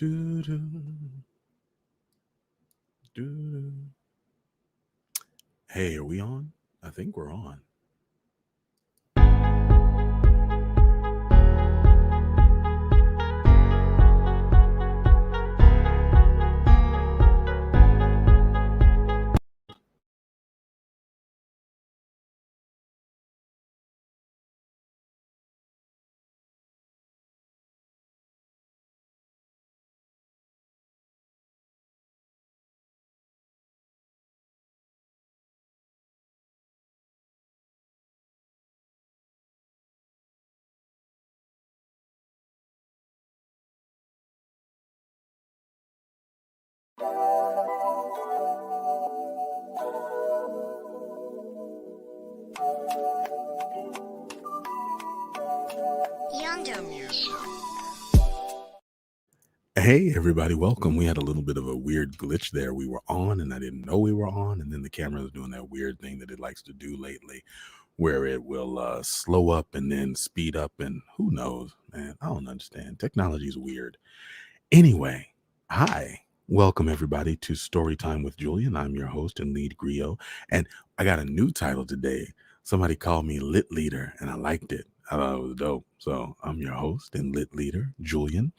Do, do, do. Hey, are we on? I think we're on. Yonder music. Hey, everybody, welcome. We had a little bit of a weird glitch there. We were on and I didn't know we were on. And then the camera is doing that weird thing that it likes to do lately where it will slow up and then speed up. And who knows, man? I don't understand. Technology is weird. Anyway, hi. Welcome, everybody, to Storytime with Julian. I'm your host and lead griot. And I got a new title today. Somebody called me Lit Leader, and I liked it. I thought it was dope. So I'm your host and lit leader, Julian.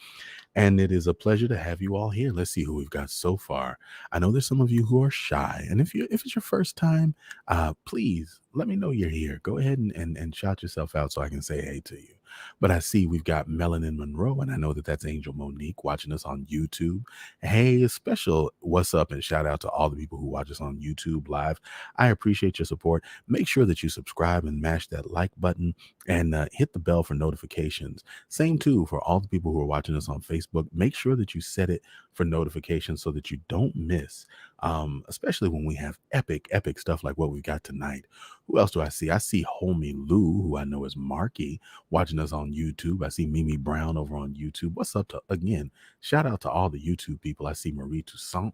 And it is a pleasure to have you all here. Let's see who we've got so far. I know there's some of you who are shy. And if it's your first time, please let me know you're here. Go ahead and shout yourself out so I can say hey to you. But I see we've got Melanin Monroe, and I know that that's Angel Monique watching us on YouTube. Hey, a special what's up and shout out to all the people who watch us on YouTube live. I appreciate your support. Make sure that you subscribe and mash that like button and hit the bell for notifications. Same too for all the people who are watching us on Facebook. Make sure that you set it for notifications so that you don't miss, especially when we have epic stuff like what we got tonight. Who else do I see? I see Homie Lou, who I know is Marky, watching us on YouTube. I see Mimi Brown over on YouTube. What's up to again? Shout out to all the YouTube people. I see Marie Toussaint.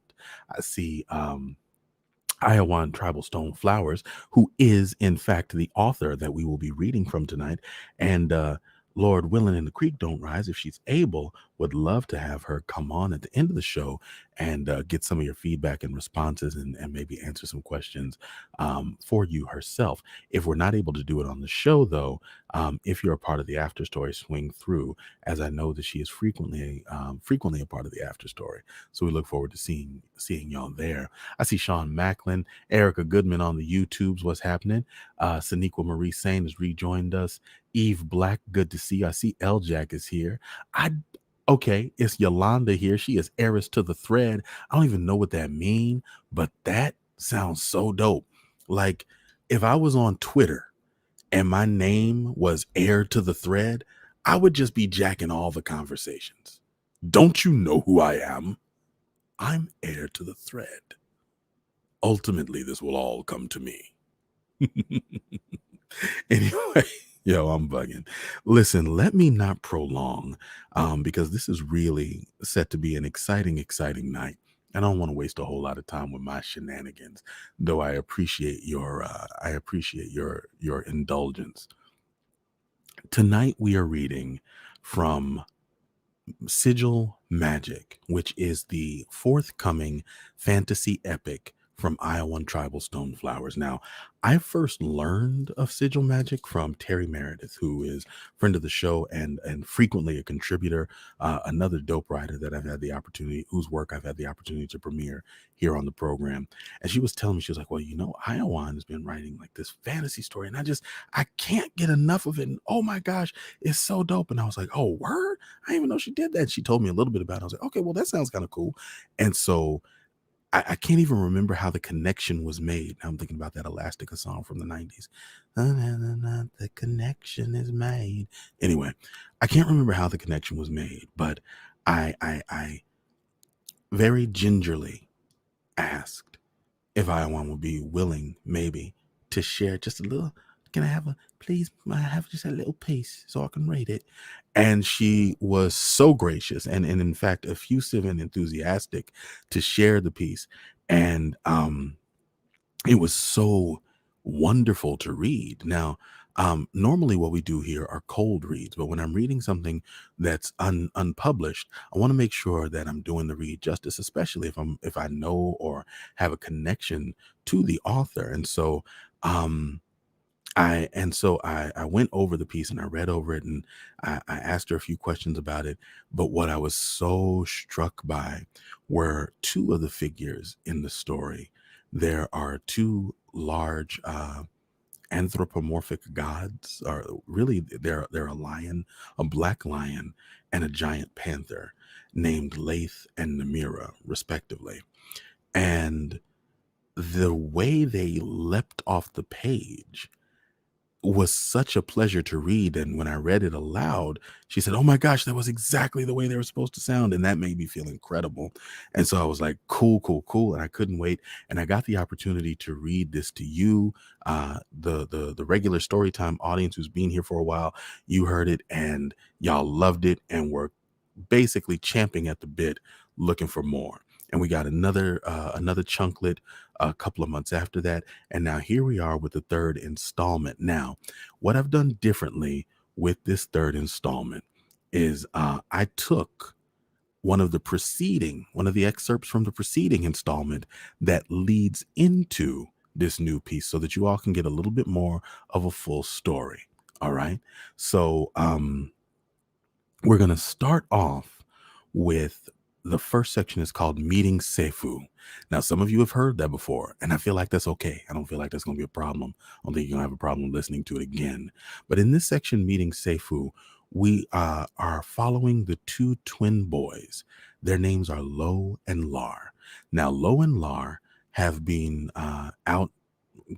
I see Iowan Tribal Stone Flowers, who is, in fact, the author that we will be reading from tonight. And Lord willing and the creek don't rise, if she's able, would love to have her come on at the end of the show and get some of your feedback and responses and maybe answer some questions for you herself. If we're not able to do it on the show, though, if you're a part of the after story, swing through, as I know that she is frequently a part of the after story. So we look forward to seeing y'all there. I see Sean Macklin, Erica Goodman on the YouTubes. What's happening? Saniqua Marie Sain has rejoined us. Eve Black, good to see you. I see L Jack is here. Okay, it's Yolanda here. She is heiress to the thread. I don't even know what that means, but that sounds so dope. Like if I was on Twitter and my name was heir to the thread, I would just be jacking all the conversations. Don't you know who I am? I'm heir to the thread. Ultimately, this will all come to me. Anyway, yo, I'm bugging. Listen, let me not prolong because this is really set to be an exciting night. I don't want to waste a whole lot of time with my shenanigans, though I appreciate your indulgence. Tonight we are reading from Sigil Magic, which is the forthcoming fantasy epic from Iowan Tribal Stone Flowers. Now, I first learned of Sigil Magic from Terry Meredith, who is friend of the show and frequently a contributor, another dope writer that whose work I've had the opportunity to premiere here on the program. And she was telling me, she was like, well, Iowan has been writing like this fantasy story, and I can't get enough of it. And oh my gosh, it's so dope. And I was like, oh, word? I didn't even know she did that. She told me a little bit about it. I was like, okay, well, that sounds kind of cool. And so I can't even remember how the connection was made. Now I'm thinking about that Elastica song from the 90s. The connection is made. Anyway, I can't remember how the connection was made, but I very gingerly asked if Iowan would be willing, maybe, to share just a little. Can I have please, I have just a little piece so I can read it? And she was so gracious and in fact, effusive and enthusiastic to share the piece. And it was so wonderful to read. Now, Normally, what we do here are cold reads, but when I'm reading something that's unpublished, I want to make sure that I'm doing the read justice, especially if I know or have a connection to the author. Um, I went over the piece and I read over it and I asked her a few questions about it. But what I was so struck by were two of the figures in the story. There are two large anthropomorphic gods, or really they're a lion, a black lion, and a giant panther named Lath and Namira, respectively. And the way they leapt off the page was such a pleasure to read. And when I read it aloud, she said, "Oh my gosh, that was exactly the way they were supposed to sound." And that made me feel incredible. And so I was like, cool, cool, cool. And I couldn't wait. And I got the opportunity to read this to you, the regular Storytime audience who's been here for a while. You heard it and y'all loved it and were basically champing at the bit looking for more. And we got another chunklet a couple of months after that, and now here we are with the third installment. Now, what I've done differently with this third installment is I took one of the excerpts from the preceding installment that leads into this new piece so that you all can get a little bit more of a full story. All right. So we're going to start off with the first section is called Meeting Seifu. Now, some of you have heard that before, and I feel like that's okay. I don't feel like that's going to be a problem. I don't think you're going to have a problem listening to it again. But in this section, Meeting Seifu, we are following the two twin boys. Their names are Lo and Lar. Now, Lo and Lar have been out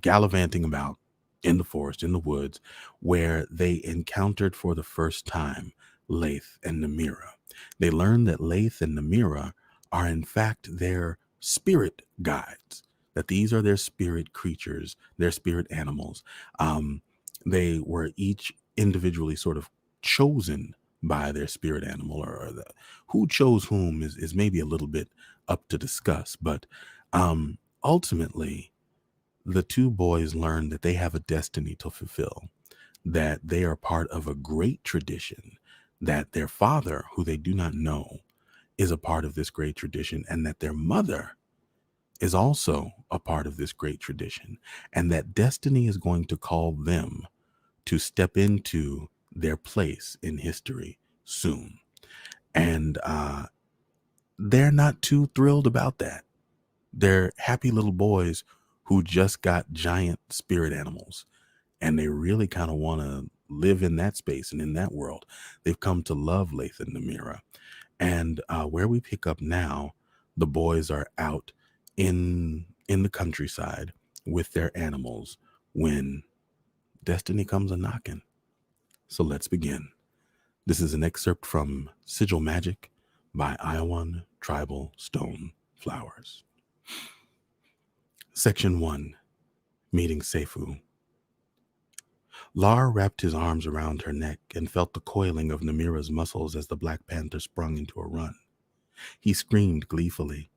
gallivanting about in the forest, in the woods, where they encountered for the first time Lath and Namira. They learned that Lath and Namira are in fact their spirit guides, that these are their spirit creatures, their spirit animals. They were each individually sort of chosen by their spirit animal, or who chose whom is maybe a little bit up to discuss, but ultimately, the two boys learn that they have a destiny to fulfill, that they are part of a great tradition, that their father, who they do not know, is a part of this great tradition, and that their mother is also a part of this great tradition, and that destiny is going to call them to step into their place in history soon. And they're not too thrilled about that. They're happy little boys who just got giant spirit animals, and they really kind of want to live in that space and in that world. They've come to love Lath and Namira. And where we pick up now, the boys are out in the countryside with their animals when destiny comes a knocking. So let's begin. This is an excerpt from Sigil Magic by Iowan Tribal Stone Flowers. Section 1, Meeting Seifu. Lar wrapped his arms around her neck and felt the coiling of Namira's muscles as the Black Panther sprung into a run. He screamed gleefully.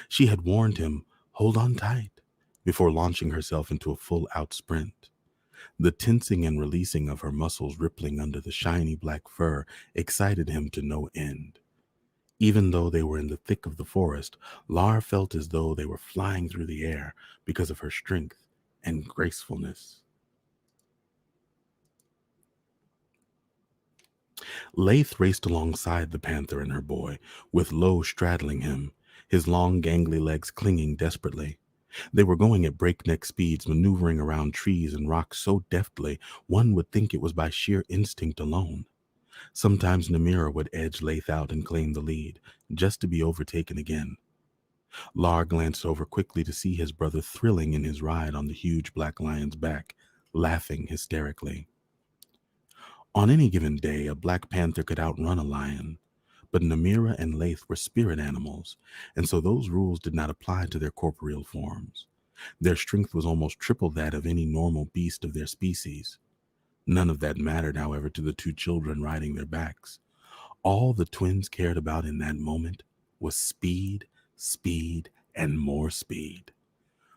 She had warned him, "Hold on tight," before launching herself into a full-out sprint. The tensing and releasing of her muscles rippling under the shiny black fur excited him to no end. Even though they were in the thick of the forest, Lar felt as though they were flying through the air because of her strength and gracefulness. Lath raced alongside the panther and her boy, with Lo straddling him, his long gangly legs clinging desperately. They were going at breakneck speeds, maneuvering around trees and rocks so deftly one would think it was by sheer instinct alone. Sometimes Namira would edge Lath out and claim the lead, just to be overtaken again. Lar glanced over quickly to see his brother thrilling in his ride on the huge black lion's back, laughing hysterically. On any given day, a black panther could outrun a lion, but Namira and Lath were spirit animals, and so those rules did not apply to their corporeal forms. Their strength was almost triple that of any normal beast of their species. None of that mattered, however, to the two children riding their backs. All the twins cared about in that moment was speed, speed, and more speed.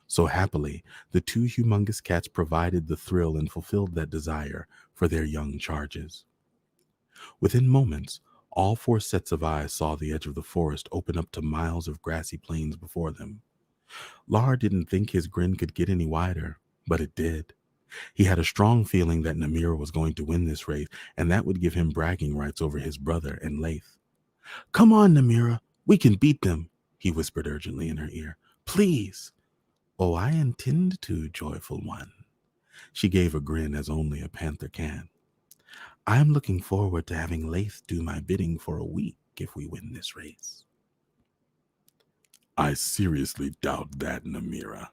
So happily, the two humongous cats provided the thrill and fulfilled that desire for their young charges. Within moments, all four sets of eyes saw the edge of the forest open up to miles of grassy plains before them. Lar didn't think his grin could get any wider, but it did. He had a strong feeling that Namira was going to win this race, and that would give him bragging rights over his brother and Lath. Come on, Namira, we can beat them, he whispered urgently in her ear. Please. Oh, I intend to, joyful one. She gave a grin as only a panther can. I'm looking forward to having Lath do my bidding for a week if we win this race. I seriously doubt that, Namira.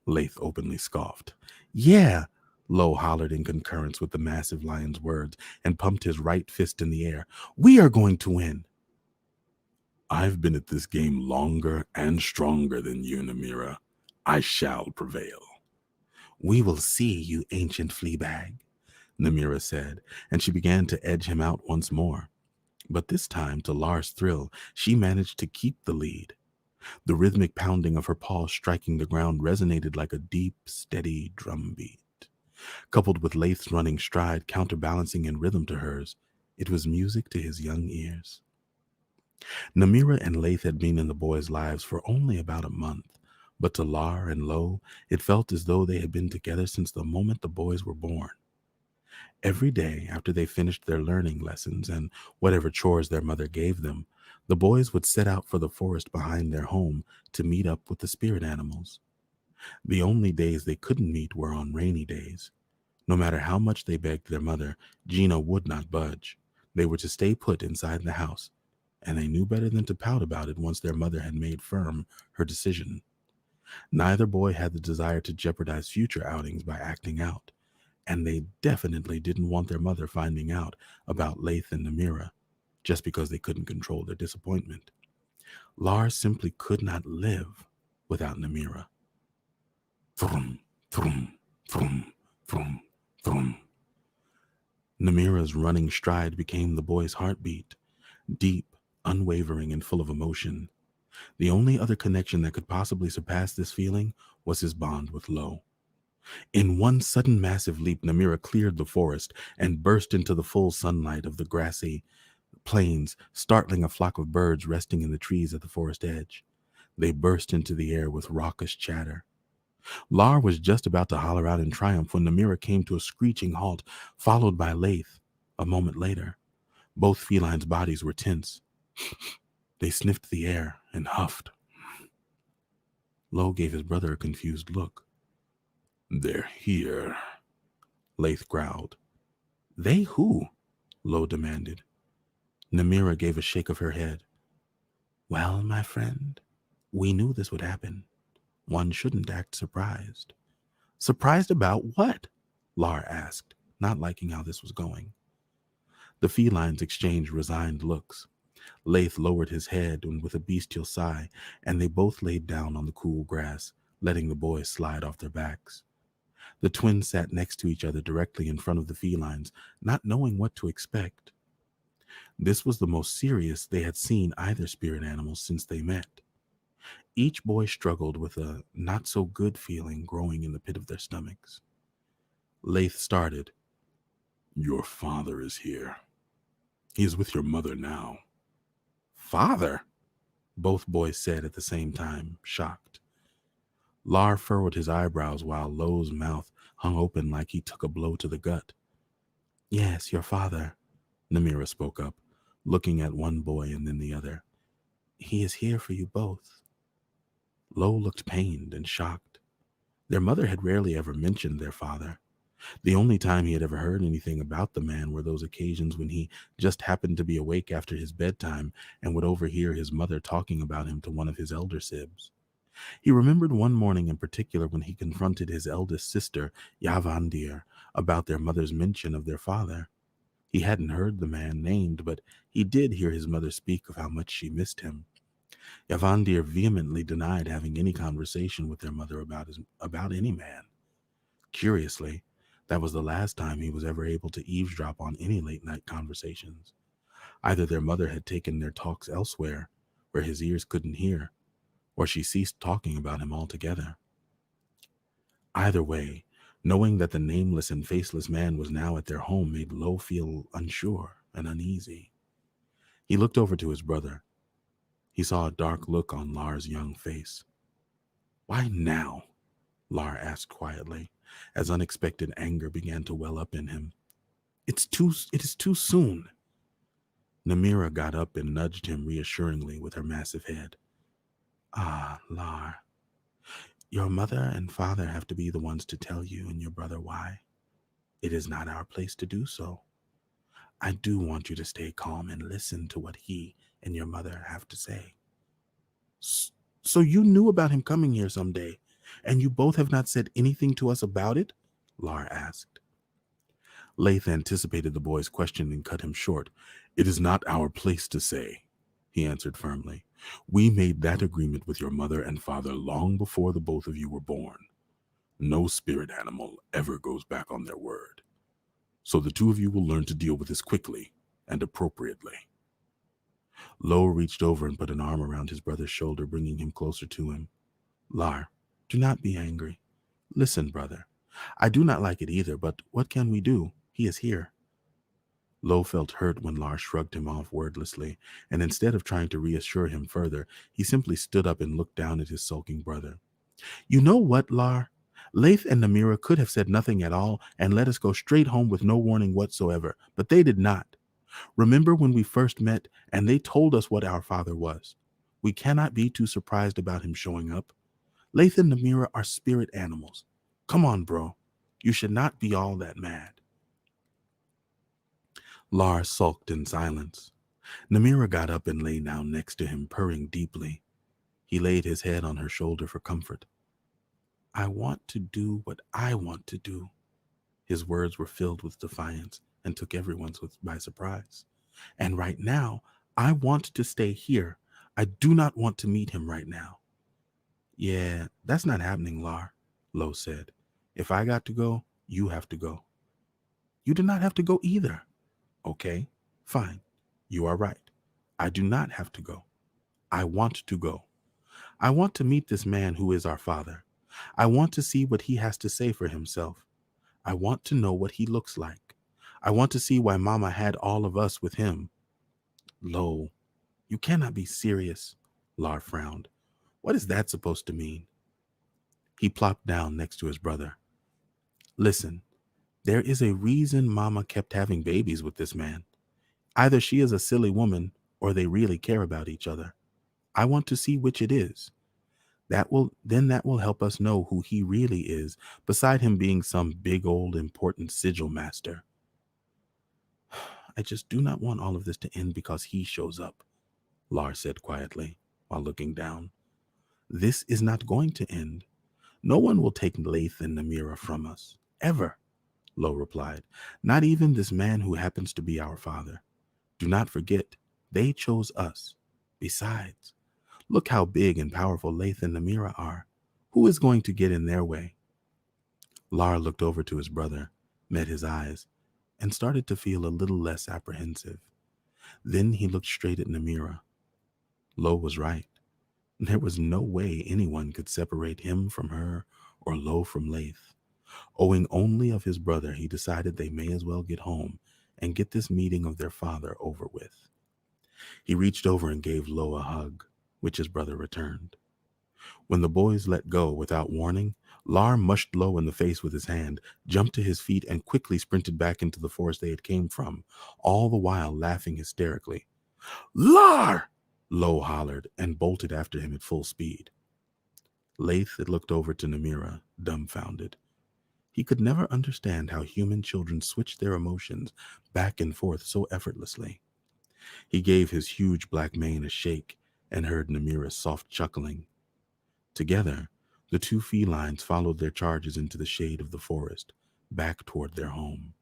Lath openly scoffed. Yeah, Lo hollered in concurrence with the massive lion's words and pumped his right fist in the air. We are going to win. I've been at this game longer and stronger than you, Namira. I shall prevail. We will see, you ancient fleabag, Namira said, and she began to edge him out once more. But this time, to Lar's thrill, she managed to keep the lead. The rhythmic pounding of her paws striking the ground resonated like a deep, steady drum beat. Coupled with Lath's running stride, counterbalancing in rhythm to hers, it was music to his young ears. Namira and Lath had been in the boys' lives for only about a month, but to Lar and Lo, it felt as though they had been together since the moment the boys were born. Every day after they finished their learning lessons and whatever chores their mother gave them, the boys would set out for the forest behind their home to meet up with the spirit animals. The only days they couldn't meet were on rainy days. No matter how much they begged their mother, Gina would not budge. They were to stay put inside the house, and they knew better than to pout about it once their mother had made firm her decision. Neither boy had the desire to jeopardize future outings by acting out, and they definitely didn't want their mother finding out about Lath and Namira just because they couldn't control their disappointment. Lars simply could not live without Namira. Thrum, thrum, thrum, thrum, thrum. Namira's running stride became the boy's heartbeat, deep, unwavering, and full of emotion. The only other connection that could possibly surpass this feeling was his bond with Lo. In one sudden massive leap, Namira cleared the forest and burst into the full sunlight of the grassy plains, startling a flock of birds resting in the trees at the forest edge. They burst into the air with raucous chatter. Lar was just about to holler out in triumph when Namira came to a screeching halt, followed by Lath. A moment later, both felines' bodies were tense. They sniffed the air and huffed. Lo gave his brother a confused look. They're here, Lath growled. They who? Lo demanded. Namira gave a shake of her head. Well, my friend, we knew this would happen. One shouldn't act surprised. Surprised about what? Lar asked, not liking how this was going. The felines exchanged resigned looks. Lath lowered his head with a bestial sigh, and they both laid down on the cool grass, letting the boys slide off their backs. The twins sat next to each other directly in front of the felines, not knowing what to expect. This was the most serious they had seen either spirit animal since they met. Each boy struggled with a not-so-good feeling growing in the pit of their stomachs. Lath started. Your father is here. He is with your mother now. Father? Both boys said at the same time, shocked. Lar furrowed his eyebrows while Lo's mouth hung open like he took a blow to the gut. Yes, your father, Namira spoke up, looking at one boy and then the other. He is here for you both. Lo looked pained and shocked. Their mother had rarely ever mentioned their father. The only time he had ever heard anything about the man were those occasions when he just happened to be awake after his bedtime and would overhear his mother talking about him to one of his elder sibs. He remembered one morning in particular when he confronted his eldest sister, Yavandir, about their mother's mention of their father. He hadn't heard the man named, but he did hear his mother speak of how much she missed him. Yavandir vehemently denied having any conversation with their mother about any man. Curiously, that was the last time he was ever able to eavesdrop on any late-night conversations. Either their mother had taken their talks elsewhere, where his ears couldn't hear, or she ceased talking about him altogether. Either way, knowing that the nameless and faceless man was now at their home made Lo feel unsure and uneasy. He looked over to his brother. He saw a dark look on Lar's young face. Why now? Lar asked quietly, as unexpected anger began to well up in him. It is too soon. Namira got up and nudged him reassuringly with her massive head. Ah, Lar, your mother and father have to be the ones to tell you and your brother why. It is not our place to do so. I do want you to stay calm and listen to what he and your mother have to say. So you knew about him coming here someday, and you both have not said anything to us about it? Lar asked. Lath anticipated the boy's question and cut him short. It is not our place to say, he answered firmly. We made that agreement with your mother and father long before the both of you were born. No spirit animal ever goes back on their word. So the two of you will learn to deal with this quickly and appropriately. Lo reached over and put an arm around his brother's shoulder, bringing him closer to him. Lar, do not be angry. Listen, brother. I do not like it either, but what can we do? He is here. Lo felt hurt when Lar shrugged him off wordlessly, and instead of trying to reassure him further, he simply stood up and looked down at his sulking brother. You know what, Lar? Lath and Namira could have said nothing at all and let us go straight home with no warning whatsoever, but they did not. Remember when we first met and they told us what our father was? We cannot be too surprised about him showing up. Lath and Namira are spirit animals. Come on, bro. You should not be all that mad. Lar sulked in silence. Namira got up and lay down next to him, purring deeply. He laid his head on her shoulder for comfort. I want to do what I want to do. His words were filled with defiance and took everyone by surprise. And right now, I want to stay here. I do not want to meet him right now. Yeah, that's not happening, Lar, Lo said. If I got to go, you have to go. You do not have to go either. Okay, fine. You are right. I do not have to go. I want to go. I want to meet this man who is our father. I want to see what he has to say for himself. I want to know what he looks like. I want to see why Mama had all of us with him. Lo, you cannot be serious, Lar frowned. What is that supposed to mean? He plopped down next to his brother. Listen, there is a reason Mama kept having babies with this man. Either she is a silly woman or they really care about each other. I want to see which it is. That will help us know who he really is, beside him being some big old important sigil master. I just do not want all of this to end because he shows up, Lar said quietly while looking down. This is not going to end. No one will take Lath and Namira from us, ever, Lo replied. Not even this man who happens to be our father. Do not forget, they chose us. Besides, look how big and powerful Lath and Namira are. Who is going to get in their way? Lar looked over to his brother, met his eyes, and started to feel a little less apprehensive. Then he looked straight at Namira. Lo was right. There was no way anyone could separate him from her or Lo from Lath. Owing only of his brother, he decided they may as well get home and get this meeting of their father over with. He reached over and gave Lo a hug, which his brother returned. When the boys let go without warning, Lar mushed Lo in the face with his hand, jumped to his feet, and quickly sprinted back into the forest they had came from, all the while laughing hysterically. Lar! Lo hollered and bolted after him at full speed. Lath had looked over to Namira, dumbfounded. He could never understand how human children switch their emotions back and forth so effortlessly. He gave his huge black mane a shake and heard Namira's soft chuckling. Together, the two felines followed their charges into the shade of the forest, back toward their home.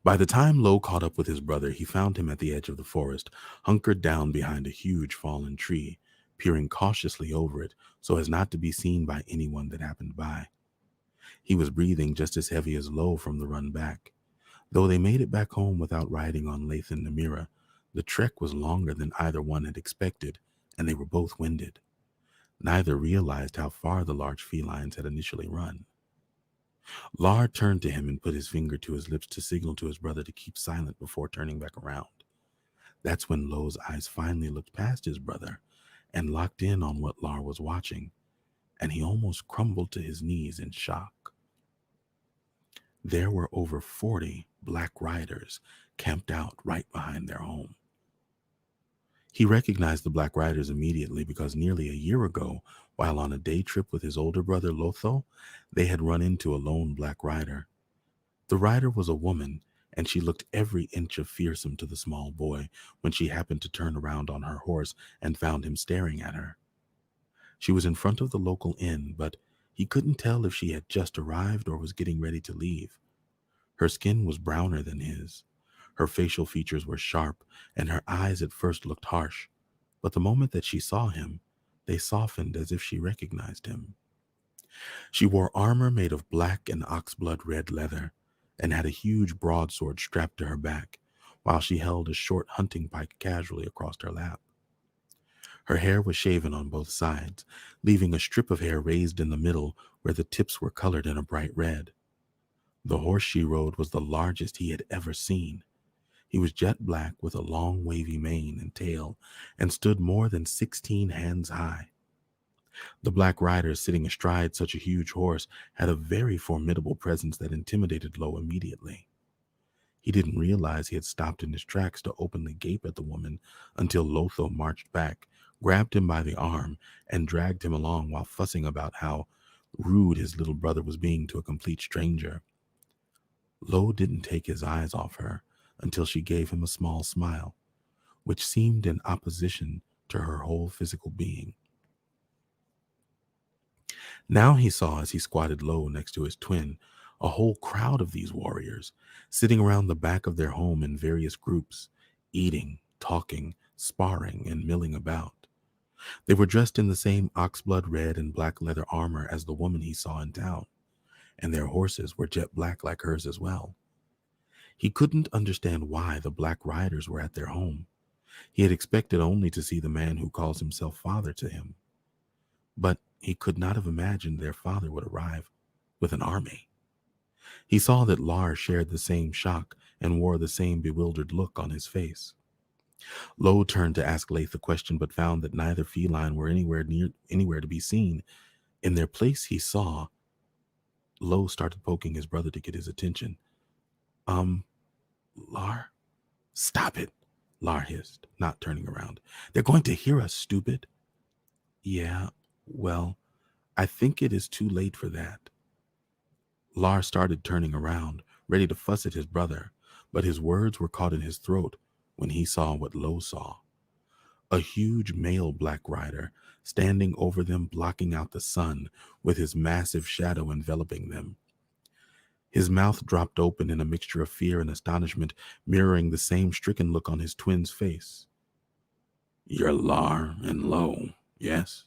By the time Lo caught up with his brother, he found him at the edge of the forest, hunkered down behind a huge fallen tree, peering cautiously over it so as not to be seen by anyone that happened by. He was breathing just as heavy as Lo from the run back. Though they made it back home without riding on Lath and Namira, the trek was longer than either one had expected, and they were both winded. Neither realized how far the large felines had initially run. Lar turned to him and put his finger to his lips to signal to his brother to keep silent before turning back around. That's when Lo's eyes finally looked past his brother and locked in on what Lar was watching, and he almost crumbled to his knees in shock. There were over 40 black riders camped out right behind their home. He recognized the black riders immediately because nearly a year ago, while on a day trip with his older brother Lotho, they had run into a lone black rider. The rider was a woman, and she looked every inch of fearsome to the small boy when she happened to turn around on her horse and found him staring at her. She was in front of the local inn, but he couldn't tell if she had just arrived or was getting ready to leave. Her skin was browner than his. Her facial features were sharp, and her eyes at first looked harsh, but the moment that she saw him, they softened as if she recognized him. She wore armor made of black and oxblood red leather, and had a huge broadsword strapped to her back, while she held a short hunting pike casually across her lap. Her hair was shaven on both sides, leaving a strip of hair raised in the middle where the tips were colored in a bright red. The horse she rode was the largest he had ever seen. He was jet black with a long wavy mane and tail, and stood more than 16 hands high. The black rider sitting astride such a huge horse had a very formidable presence that intimidated Lo immediately. He didn't realize he had stopped in his tracks to openly gape at the woman until Lotho marched back, grabbed him by the arm, and dragged him along while fussing about how rude his little brother was being to a complete stranger. Lo didn't take his eyes off her until she gave him a small smile, which seemed in opposition to her whole physical being. Now he saw, as he squatted low next to his twin, a whole crowd of these warriors sitting around the back of their home in various groups, eating, talking, sparring, and milling about. They were dressed in the same oxblood red and black leather armor as the woman he saw in town, and their horses were jet black like hers as well. He couldn't understand why the black riders were at their home. He had expected only to see the man who calls himself father to him. But he could not have imagined their father would arrive with an army. He saw that Lar shared the same shock and wore the same bewildered look on his face. Lo turned to ask Lath a question, but found that neither feline were anywhere to be seen. In their place, he saw. Lo started poking his brother to get his attention. Lar? Stop it, Lar hissed, not turning around. They're going to hear us, stupid. Yeah, well, I think it is too late for that. Lar started turning around, ready to fuss at his brother, but his words were caught in his throat when he saw what Lo saw. A huge male black rider standing over them, blocking out the sun with his massive shadow enveloping them. His mouth dropped open in a mixture of fear and astonishment, mirroring the same stricken look on his twin's face. You're Lar and Lo, yes?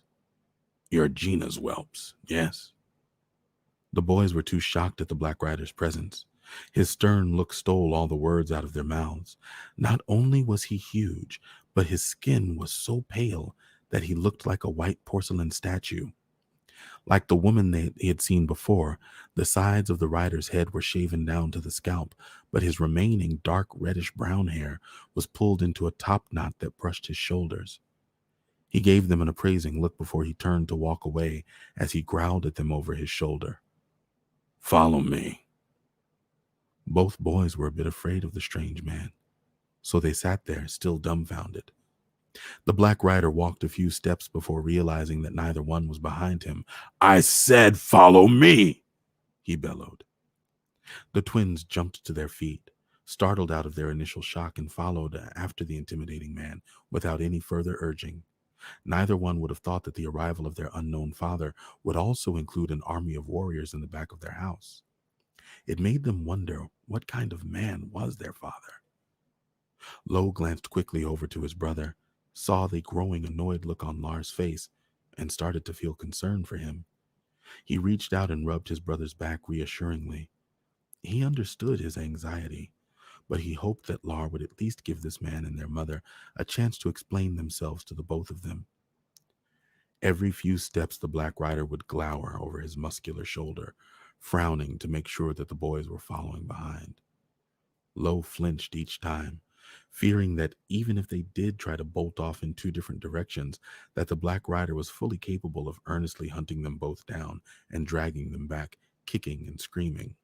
You're Gina's whelps, yes? The boys were too shocked at the Black Rider's presence. His stern look stole all the words out of their mouths. Not only was he huge, but his skin was so pale that he looked like a white porcelain statue. Like the woman he had seen before, the sides of the rider's head were shaven down to the scalp, but his remaining dark reddish-brown hair was pulled into a top knot that brushed his shoulders. He gave them an appraising look before he turned to walk away as he growled at them over his shoulder. Follow me. Both boys were a bit afraid of the strange man, so they sat there, still dumbfounded. The black rider walked a few steps before realizing that neither one was behind him. I said, follow me, he bellowed. The twins jumped to their feet, startled out of their initial shock, and followed after the intimidating man without any further urging. Neither one would have thought that the arrival of their unknown father would also include an army of warriors in the back of their house. It made them wonder what kind of man was their father. Lo glanced quickly over to his brother, saw the growing annoyed look on Lar's face, and started to feel concern for him. He reached out and rubbed his brother's back reassuringly. He understood his anxiety, but he hoped that Lar would at least give this man and their mother a chance to explain themselves to the both of them. Every few steps, the Black Rider would glower over his muscular shoulder, frowning to make sure that the boys were following behind. Lo flinched each time, fearing that even if they did try to bolt off in two different directions, that the Black Rider was fully capable of earnestly hunting them both down and dragging them back, kicking and screaming.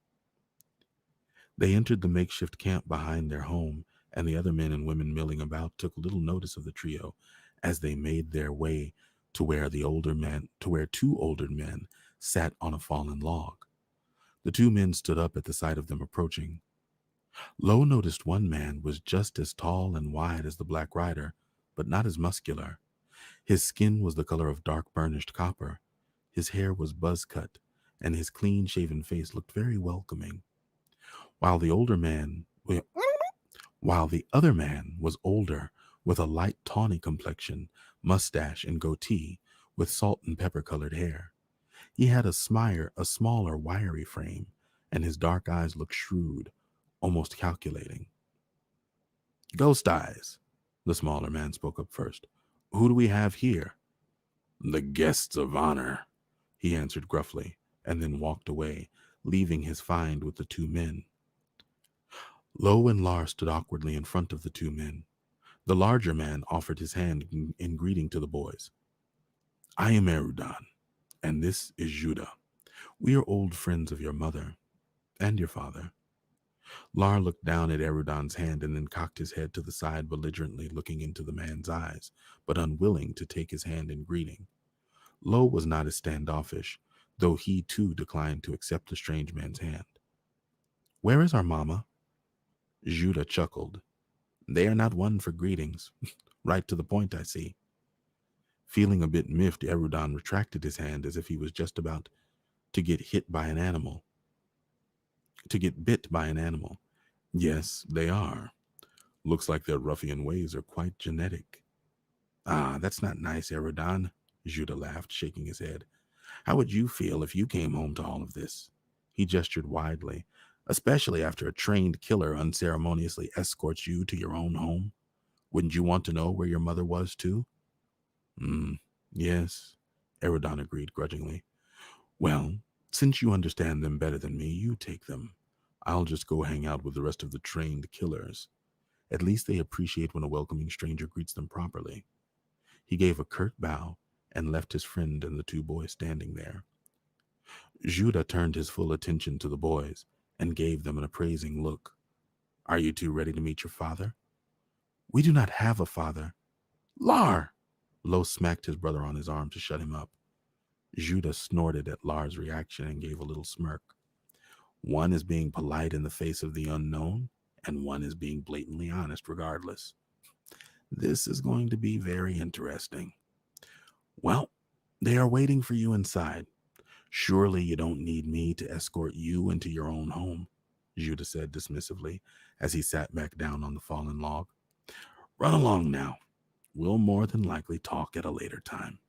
They entered the makeshift camp behind their home, and the other men and women milling about took little notice of the trio as they made their way to where two older men sat on a fallen log. The two men stood up at the sight of them approaching. Lo noticed one man was just as tall and wide as the Black Rider, but not as muscular. His skin was the color of dark burnished copper. His hair was buzz cut, and his clean-shaven face looked very welcoming. While the older man, while the other man was older, with a light tawny complexion, mustache, and goatee, with salt and pepper colored hair. He had a smaller, wiry frame, and his dark eyes looked shrewd, almost calculating. Ghost eyes, the smaller man spoke up first. Who do we have here? The guests of honor, he answered gruffly, and then walked away, leaving his find with the two men. Lo and Lar stood awkwardly in front of the two men. The larger man offered his hand in greeting to the boys. I am Erudan, and this is Judah. We are old friends of your mother and your father. Lar looked down at Erudan's hand and then cocked his head to the side, belligerently looking into the man's eyes, but unwilling to take his hand in greeting. Lo was not as standoffish, though he too declined to accept the strange man's hand. Where is our mama? Judah chuckled. They are not one for greetings. Right to the point, I see. Feeling a bit miffed, Erudan retracted his hand as if he was just about to get hit by an animal. To get bit by an animal. Yes, they are. Looks like their ruffian ways are quite genetic. Ah, that's not nice, Erudan, Judah laughed, shaking his head. How would you feel if you came home to all of this? He gestured widely, especially after a trained killer unceremoniously escorts you to your own home. Wouldn't you want to know where your mother was, too? Yes, Erudan agreed grudgingly. Well, since you understand them better than me, you take them. I'll just go hang out with the rest of the trained killers. At least they appreciate when a welcoming stranger greets them properly. He gave a curt bow and left his friend and the two boys standing there. Judah turned his full attention to the boys and gave them an appraising look. Are you two ready to meet your father? We do not have a father. Lar! Lo smacked his brother on his arm to shut him up. Judah snorted at Lar's reaction and gave a little smirk. One is being polite in the face of the unknown, and one is being blatantly honest regardless. This is going to be very interesting. Well, they are waiting for you inside. Surely you don't need me to escort you into your own home, Judah said dismissively as he sat back down on the fallen log. Run along now. We'll more than likely talk at a later time.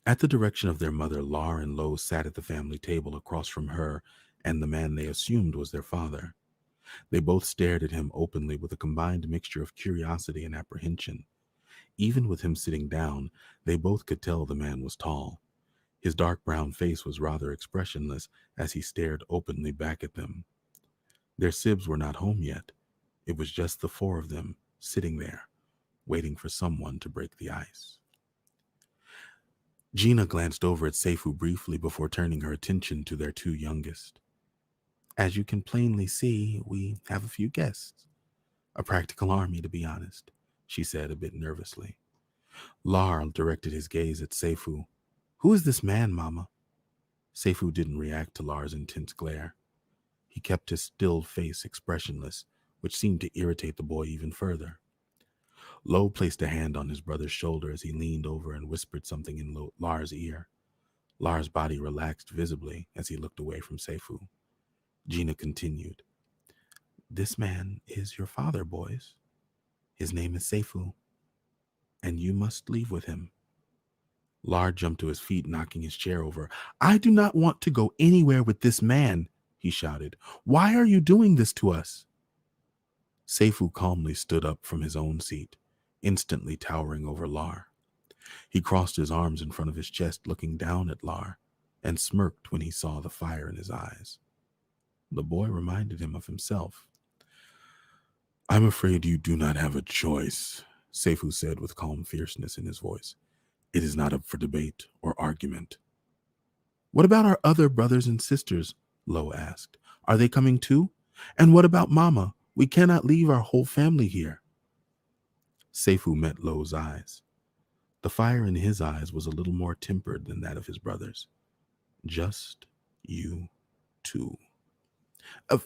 At the direction of their mother, Lar and Lo sat at the family table across from her and the man they assumed was their father. They both stared at him openly with a combined mixture of curiosity and apprehension. Even with him sitting down, they both could tell the man was tall. His dark brown face was rather expressionless as he stared openly back at them. Their sibs were not home yet. It was just the four of them sitting there, waiting for someone to break the ice. Gina glanced over at Seifu briefly before turning her attention to their two youngest. As you can plainly see, we have a few guests. A practical army, to be honest, she said a bit nervously. Lar directed his gaze at Seifu. Who is this man, Mama? Seifu didn't react to Lar's intense glare. He kept his still face expressionless, which seemed to irritate the boy even further. Lo placed a hand on his brother's shoulder as he leaned over and whispered something in Lar's ear. Lar's body relaxed visibly as he looked away from Seifu. Gina continued. This man is your father, boys. His name is Seifu, and you must leave with him. Lar jumped to his feet, knocking his chair over. I do not want to go anywhere with this man, he shouted. Why are you doing this to us? Seifu calmly stood up from his own seat, instantly towering over Lar. He crossed his arms in front of his chest, looking down at Lar, and smirked when he saw the fire in his eyes. The boy reminded him of himself. I'm afraid you do not have a choice, Seifu said with calm fierceness in his voice. It is not up for debate or argument. What about our other brothers and sisters? Lo asked. Are they coming too? And what about Mama? We cannot leave our whole family here. Seifu met Lo's eyes. The fire in his eyes was a little more tempered than that of his brothers. Just you two.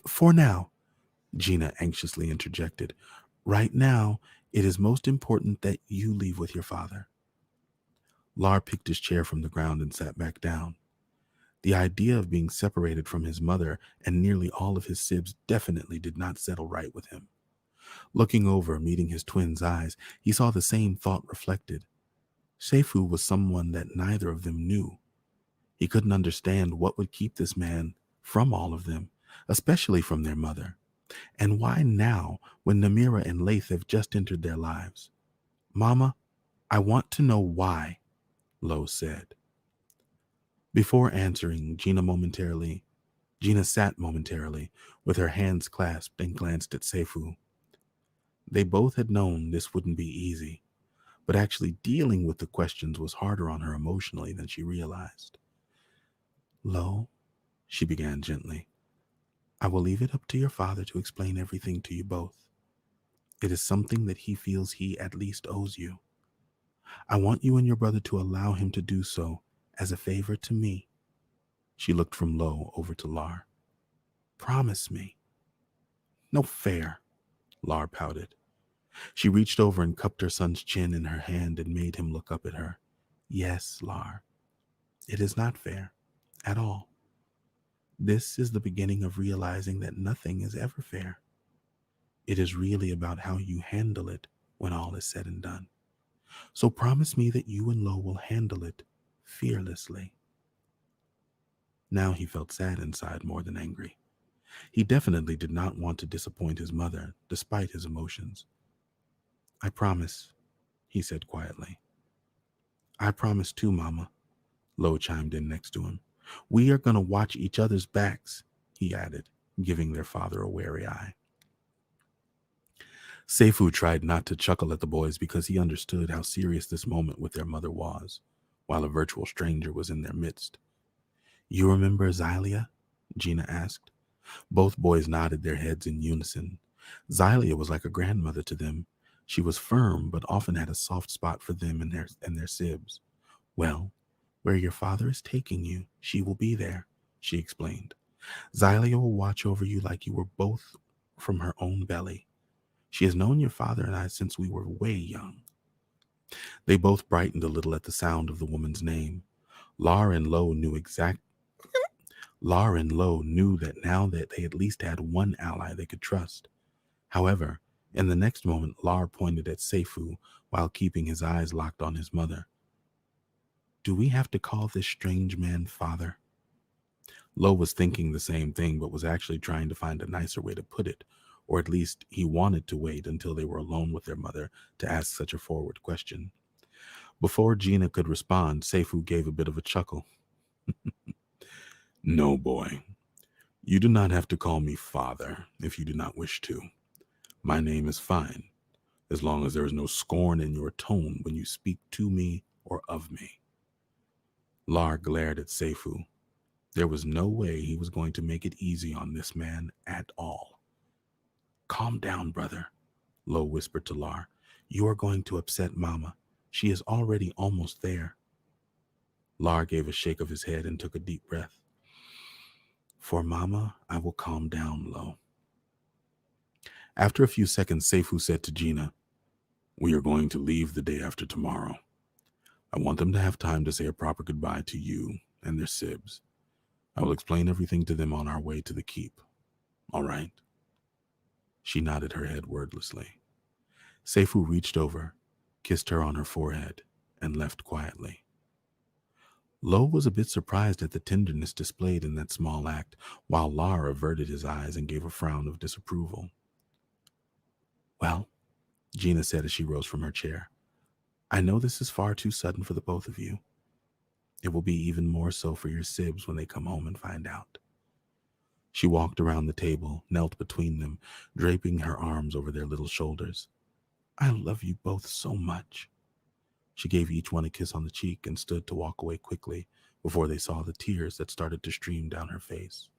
For now, Gina anxiously interjected. Right now, it is most important that you leave with your father. Lar picked his chair from the ground and sat back down. The idea of being separated from his mother and nearly all of his sibs definitely did not settle right with him. Looking over, meeting his twins' eyes, he saw the same thought reflected. Seifu was someone that neither of them knew. He couldn't understand what would keep this man from all of them, especially from their mother. And why now, when Namira and Laith have just entered their lives? Mama, I want to know why, Lo said. Before answering, Gina sat momentarily, with her hands clasped, and glanced at Seifu. They both had known this wouldn't be easy, but actually dealing with the questions was harder on her emotionally than she realized. Lo, she began gently, I will leave it up to your father to explain everything to you both. It is something that he feels he at least owes you. I want you and your brother to allow him to do so as a favor to me. She looked from Lo over to Lar. Promise me. No fair, Lar pouted. She reached over and cupped her son's chin in her hand and made him look up at her. Yes, Lar, it is not fair at all. This is the beginning of realizing that nothing is ever fair. It is really about how you handle it when all is said and done. So promise me that you and Lo will handle it fearlessly. Now he felt sad inside more than angry. He definitely did not want to disappoint his mother, despite his emotions. I promise, he said quietly. I promise too, Mama, Lo chimed in next to him. We are going to watch each other's backs, he added, giving their father a wary eye. Seifu tried not to chuckle at the boys because he understood how serious this moment with their mother was, while a virtual stranger was in their midst. You remember Xylia? Gina asked. Both boys nodded their heads in unison. Xylia was like a grandmother to them. She was firm, but often had a soft spot for them and their sibs. Well, where your father is taking you, she will be there, she explained. Xylia will watch over you like you were both from her own belly. She has known your father and I since we were way young. They both brightened a little at the sound of the woman's name. Lar and Lo knew that now that they at least had one ally they could trust. However, in the next moment, Lar pointed at Seifu while keeping his eyes locked on his mother. Do we have to call this strange man father? Lo was thinking the same thing, but was actually trying to find a nicer way to put it, or at least he wanted to wait until they were alone with their mother to ask such a forward question. Before Gina could respond, Seifu gave a bit of a chuckle. No, boy. You do not have to call me father if you do not wish to. My name is fine, as long as there is no scorn in your tone when you speak to me or of me. Lar glared at Seifu. There was no way he was going to make it easy on this man at all. Calm down, brother, Lo whispered to Lar. You are going to upset Mama. She is already almost there. Lar gave a shake of his head and took a deep breath. For Mama, I will calm down, Lo. After a few seconds, Seifu said to Gina, we are going to leave the day after tomorrow. I want them to have time to say a proper goodbye to you and their sibs. I will explain everything to them on our way to the keep. All right? She nodded her head wordlessly. Seifu reached over, kissed her on her forehead, and left quietly. Lo was a bit surprised at the tenderness displayed in that small act, while Lar averted his eyes and gave a frown of disapproval. Well, Gina said as she rose from her chair, I know this is far too sudden for the both of you. It will be even more so for your sibs when they come home and find out. She walked around the table, knelt between them, draping her arms over their little shoulders. I love you both so much. She gave each one a kiss on the cheek and stood to walk away quickly before they saw the tears that started to stream down her face.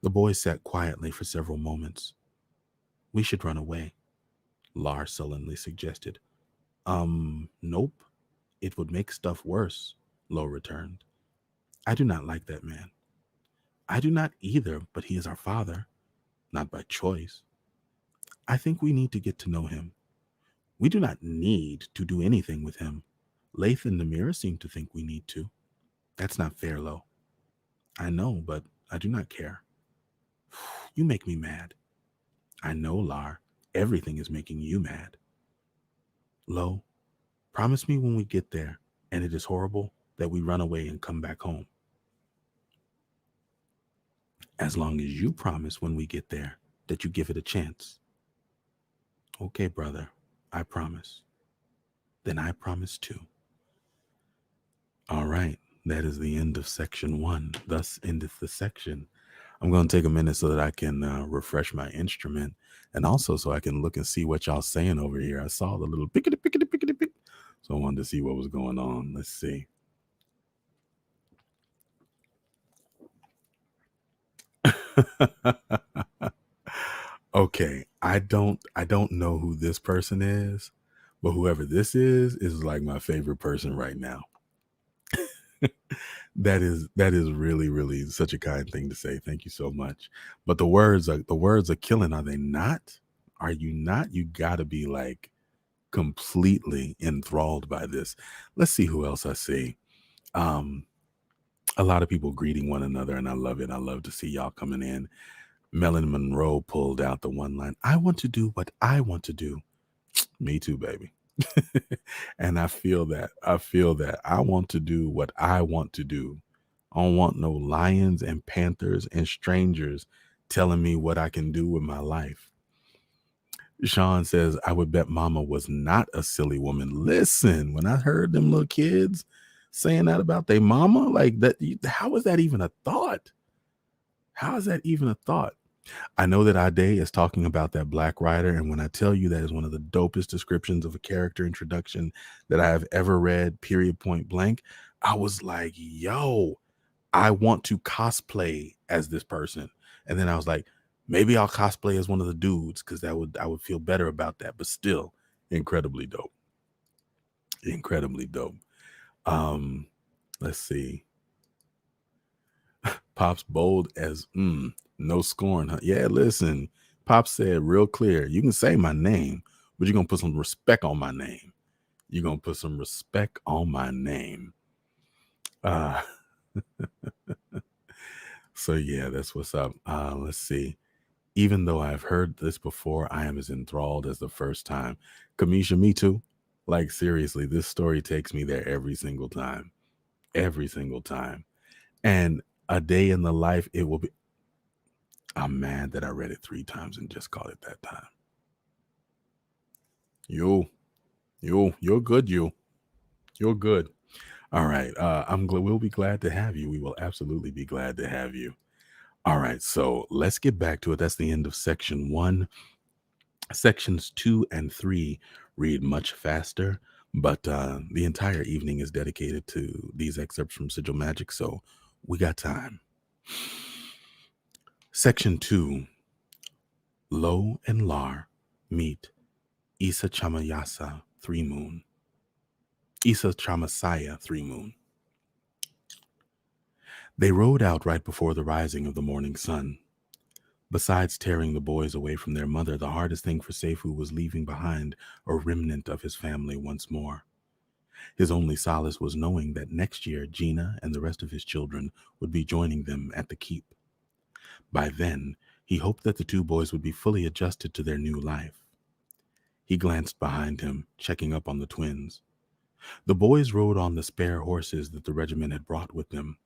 The boys sat quietly for several moments. We should run away, Lar sullenly suggested. Nope. It would make stuff worse, Lo returned. I do not like that man. I do not either, but he is our father, not by choice. I think we need to get to know him. We do not need to do anything with him. Lath and Namira seem to think we need to. That's not fair, Lo. I know, but I do not care. You make me mad. I know, Lar. Everything is making you mad. Lo, promise me when we get there, and it is horrible, that we run away and come back home. As long as you promise when we get there that you give it a chance. Okay, brother, I promise. Then I promise too. All right, that is the end of section 1. Thus endeth the section. I'm going to take a minute so that I can refresh my instrument, and also so I can look and see what y'all saying over here. I saw the little pickety, pickety, pickety, pick. So I wanted to see what was going on. Let's see. Okay, I don't know who this person is, but whoever this is like my favorite person right now. That is really, really such a kind thing to say. Thank you so much. But the words are killing, are they not? Are you not? You gotta be like completely enthralled by this. Let's see who else I see. Um, a lot of people greeting one another, and I love it. I love to see y'all coming in. Melanie Monroe pulled out the one line, I want to do what I want to do. Me too, baby. And I feel that. I feel that. I want to do what I want to do. I don't want no lions and panthers and strangers telling me what I can do with my life. Sean says, I would bet mama was not a silly woman. Listen, when I heard them little kids saying that about their mama, like that, how is that even a thought? How is that even a thought? I know that Ade is talking about that Black Rider, and when I tell you that is one of the dopest descriptions of a character introduction that I have ever read, period, point blank, I was like, yo, I want to cosplay as this person. And then I was like, maybe I'll cosplay as one of the dudes because I would feel better about that. But still, incredibly dope. Incredibly dope. Um, let's see. Pop's bold as no scorn, huh? Yeah, listen. Pop said real clear, you can say my name, but you're gonna put some respect on my name. You're gonna put some respect on my name. Uh so yeah, that's what's up. Let's see. Even though I've heard this before, I am as enthralled as the first time. Kamisha, me too. Like seriously, this story takes me there every single time. Every single time. And a day in the life, it will be. I'm mad that I read it 3 times and just caught it that time. You're good. You're good. All right. We'll be glad to have you. We will absolutely be glad to have you. All right. So let's get back to it. That's the end of section 1. Sections 2 and 3 read much faster, but the entire evening is dedicated to these excerpts from Sigil Magic. So we got time. Section 2. Lo and Lar meet Isa Chamayasa 3 Moon. Isa Chamasaya 3 Moon. They rode out right before the rising of the morning sun. Besides tearing the boys away from their mother, the hardest thing for Seifu was leaving behind a remnant of his family once more. His only solace was knowing that next year Gina and the rest of his children would be joining them at the keep. By then, he hoped that the 2 boys would be fully adjusted to their new life. He glanced behind him, checking up on the twins. The boys rode on the spare horses that the regiment had brought with them,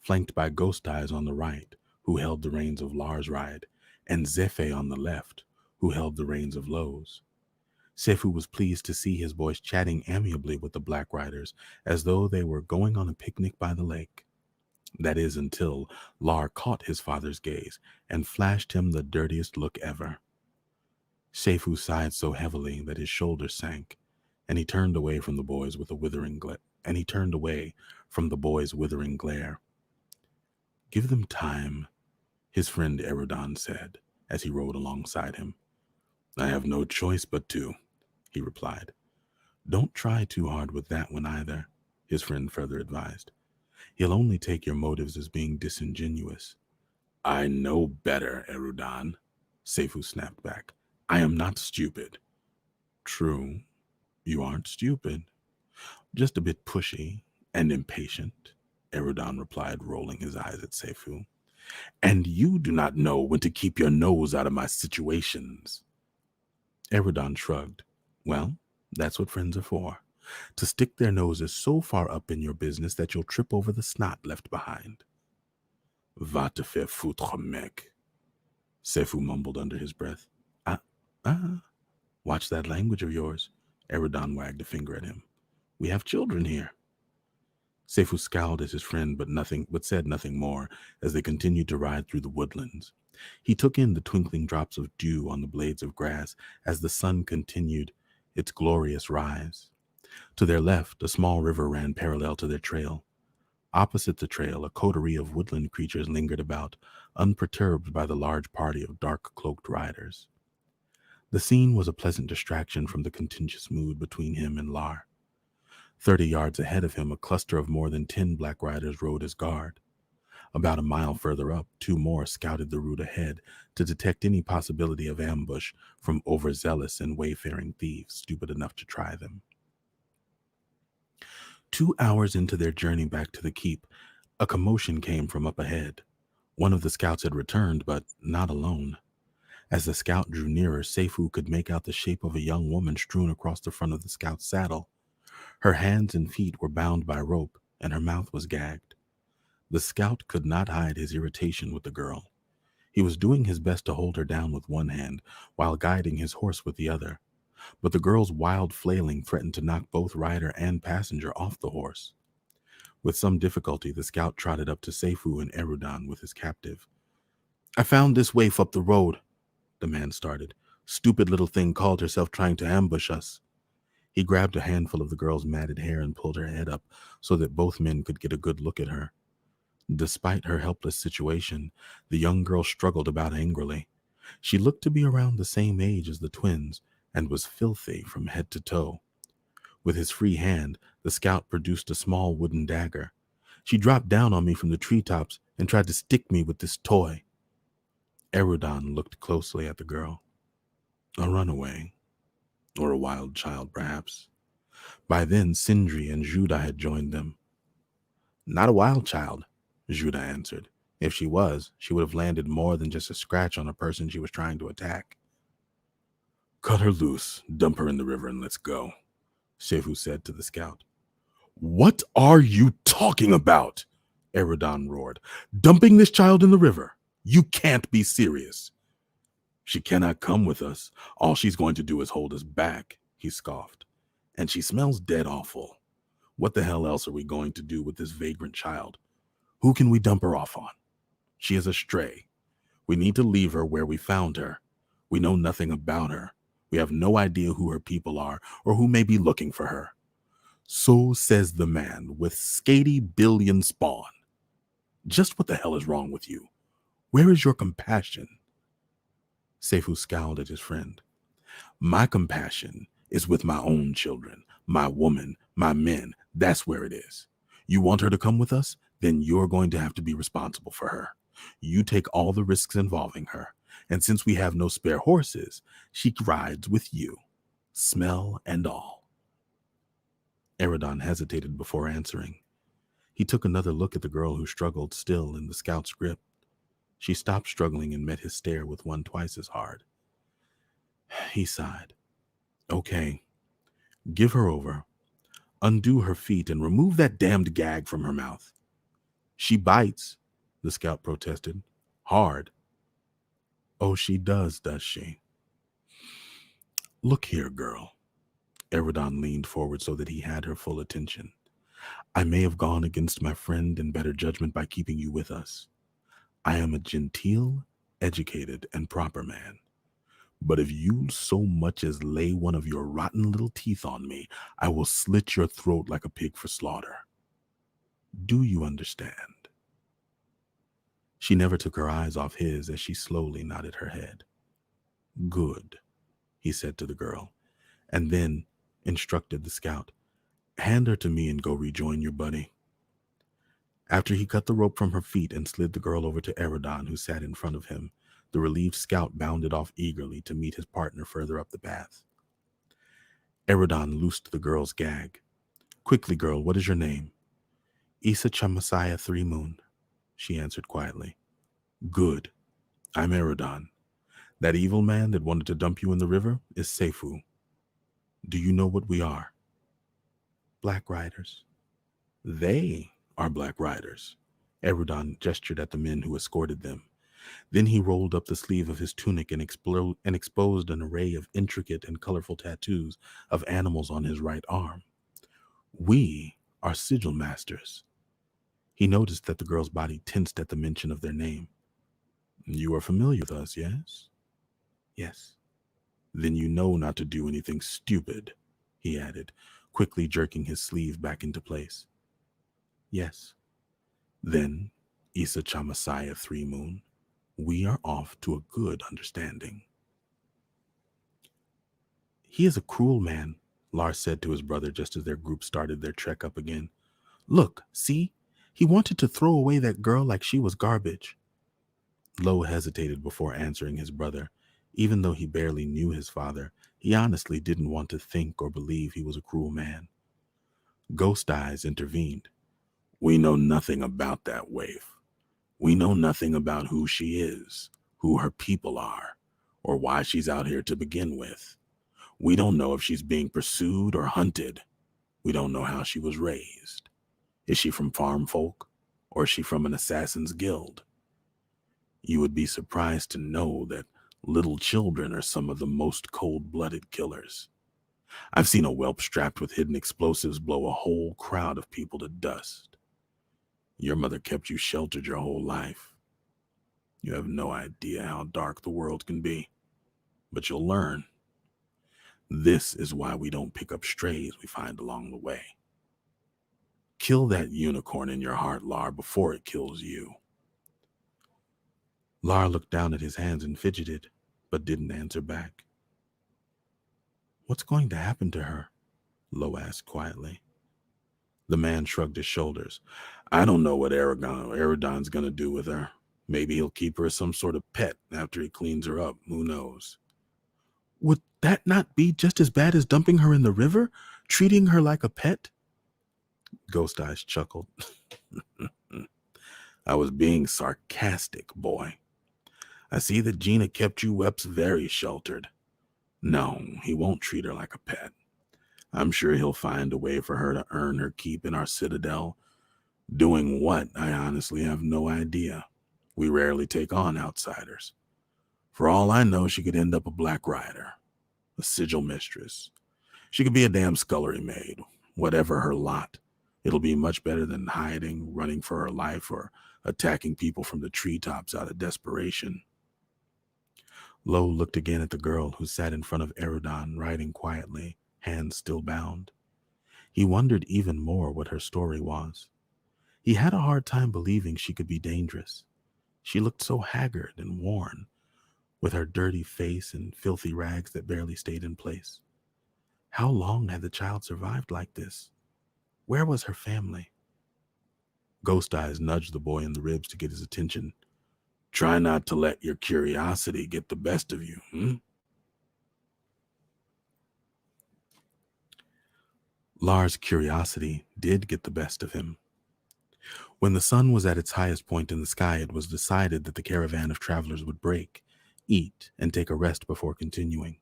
flanked by Ghost Eyes on the right, who held the reins of Lar's ride, and Zefe on the left, who held the reins of Lo's. Sefu was pleased to see his boys chatting amiably with the Black Riders as though they were going on a picnic by the lake. That is, until Lar caught his father's gaze and flashed him the dirtiest look ever. Sefu sighed so heavily that his shoulders sank, and he turned away from the boys with a withering glare. And he turned away from the boy's withering glare. "Give them time," his friend Erudan said as he rode alongside him. "I have no choice but to," he replied. "Don't try too hard with that one either," his friend further advised. "He'll only take your motives as being disingenuous." "I know better, Erudan," Seifu snapped back. "I am not stupid." "True, you aren't stupid. Just a bit pushy and impatient," Erudan replied, rolling his eyes at Seifu. "And you do not know when to keep your nose out of my situations." Erudan shrugged. "Well, that's what friends are for. To stick their noses so far up in your business that you'll trip over the snot left behind." "Va te faire foutre, mec," Seifu mumbled under his breath. "Ah, ah, watch that language of yours." Erudan wagged a finger at him. "We have children here." Seifu scowled at his friend, but said nothing more as they continued to ride through the woodlands. He took in the twinkling drops of dew on the blades of grass as the sun continued its glorious rise. To their left, a small river ran parallel to their trail. Opposite the trail, a coterie of woodland creatures lingered about, unperturbed by the large party of dark-cloaked riders. The scene was a pleasant distraction from the contentious mood between him and Lar. 30 yards ahead of him, a cluster of more than 10 black riders rode as guard. About a mile further up, 2 more scouted the route ahead to detect any possibility of ambush from overzealous and wayfaring thieves stupid enough to try them. 2 hours into their journey back to the keep, a commotion came from up ahead. One of the scouts had returned, but not alone. As the scout drew nearer, Seifu could make out the shape of a young woman strewn across the front of the scout's saddle. Her hands and feet were bound by rope, and her mouth was gagged. The scout could not hide his irritation with the girl. He was doing his best to hold her down with one hand while guiding his horse with the other, but the girl's wild flailing threatened to knock both rider and passenger off the horse. With some difficulty, the scout trotted up to Seifu and Erudan with his captive. "I found this waif up the road," the man started. "Stupid little thing called herself trying to ambush us." He grabbed a handful of the girl's matted hair and pulled her head up so that both men could get a good look at her. Despite her helpless situation, the young girl struggled about angrily. She looked to be around the same age as the twins and was filthy from head to toe. With his free hand, the scout produced a small wooden dagger. "She dropped down on me from the treetops and tried to stick me with this toy." Erudan looked closely at the girl. A runaway, or a wild child, perhaps. By then, Sindri and Judah had joined them. "Not a wild child," Judah answered. "If she was, she would have landed more than just a scratch on a person she was trying to attack." "Cut her loose, dump her in the river, and let's go," Shefu said to the scout. "What are you talking about?" Erudan roared. "Dumping this child in the river? You can't be serious." "She cannot come with us. All she's going to do is hold us back," he scoffed. "And she smells dead awful. What the hell else are we going to do with this vagrant child? Who can we dump her off on? She is a stray. We need to leave her where we found her. We know nothing about her. We have no idea who her people are or who may be looking for her." "So says the man with skatey billion spawn. Just what the hell is wrong with you? Where is your compassion?" Seifu scowled at his friend. "My compassion is with my own children, my woman, my men. That's where it is. You want her to come with us? Then you're going to have to be responsible for her. You take all the risks involving her. And since we have no spare horses, she rides with you, smell and all." Erudan hesitated before answering. He took another look at the girl who struggled still in the scout's grip. She stopped struggling and met his stare with one twice as hard. He sighed. "Okay, give her over. Undo her feet and remove that damned gag from her mouth." "She bites," the scout protested. "Hard." "Oh, she does she?" Look here, girl. Eridon leaned forward so that he had her full attention. I may have gone against my friend and better judgment by keeping you with us. I am a genteel, educated, and proper man. But if you so much as lay one of your rotten little teeth on me, I will slit your throat like a pig for slaughter. Do you understand? She never took her eyes off his as she slowly nodded her head. Good, he said to the girl, and then instructed the scout. Hand her to me and go rejoin your buddy. After he cut the rope from her feet and slid the girl over to Eridon, who sat in front of him, the relieved scout bounded off eagerly to meet his partner further up the path. Eridon loosed the girl's gag. Quickly, girl, what is your name? Issa Chamasaya Three Moon, she answered quietly. Good. I'm Eridon. That evil man that wanted to dump you in the river is Seifu. Do you know what we are? Black Riders. They are Black Riders. Eridon gestured at the men who escorted them. Then he rolled up the sleeve of his tunic and exposed an array of intricate and colorful tattoos of animals on his right arm. We are Sigil Masters. He noticed that the girl's body tensed at the mention of their name. You are familiar with us, yes? Yes. Then you know not to do anything stupid, he added, quickly jerking his sleeve back into place. Yes. Then, Issa Chamasaya Three Moon, we are off to a good understanding. He is a cruel man, Lars said to his brother just as their group started their trek up again. Look, see? He wanted to throw away that girl like she was garbage. Lo hesitated before answering his brother. Even though he barely knew his father, he honestly didn't want to think or believe he was a cruel man. Ghost Eyes intervened. We know nothing about that waif. We know nothing about who she is, who her people are, or why she's out here to begin with. We don't know if she's being pursued or hunted. We don't know how she was raised. Is she from farm folk, or is she from an assassin's guild? You would be surprised to know that little children are some of the most cold-blooded killers. I've seen a whelp strapped with hidden explosives blow a whole crowd of people to dust. Your mother kept you sheltered your whole life. You have no idea how dark the world can be, but you'll learn. This is why we don't pick up strays we find along the way. Kill that unicorn in your heart, Lar, before it kills you. Lar looked down at his hands and fidgeted, but didn't answer back. What's going to happen to her? Lo asked quietly. The man shrugged his shoulders. I don't know what Eridon's going to do with her. Maybe he'll keep her as some sort of pet after he cleans her up. Who knows? Would that not be just as bad as dumping her in the river? Treating her like a pet? Ghost Eyes chuckled. I was being sarcastic, boy. I see that Gina kept you whelps very sheltered. No, he won't treat her like a pet. I'm sure he'll find a way for her to earn her keep in our citadel. Doing what, I honestly have no idea. We rarely take on outsiders. For all I know, she could end up a Black Rider, a sigil mistress. She could be a damn scullery maid. Whatever her lot, it'll be much better than hiding, running for her life, or attacking people from the treetops out of desperation. Lo looked again at the girl who sat in front of Eridon, writing quietly, hands still bound. He wondered even more what her story was. He had a hard time believing she could be dangerous. She looked so haggard and worn, with her dirty face and filthy rags that barely stayed in place. How long had the child survived like this? Where was her family? Ghost Eyes nudged the boy in the ribs to get his attention. Try not to let your curiosity get the best of you, Lars' curiosity did get the best of him. When the sun was at its highest point in the sky, it was decided that the caravan of travelers would break, eat, and take a rest before continuing.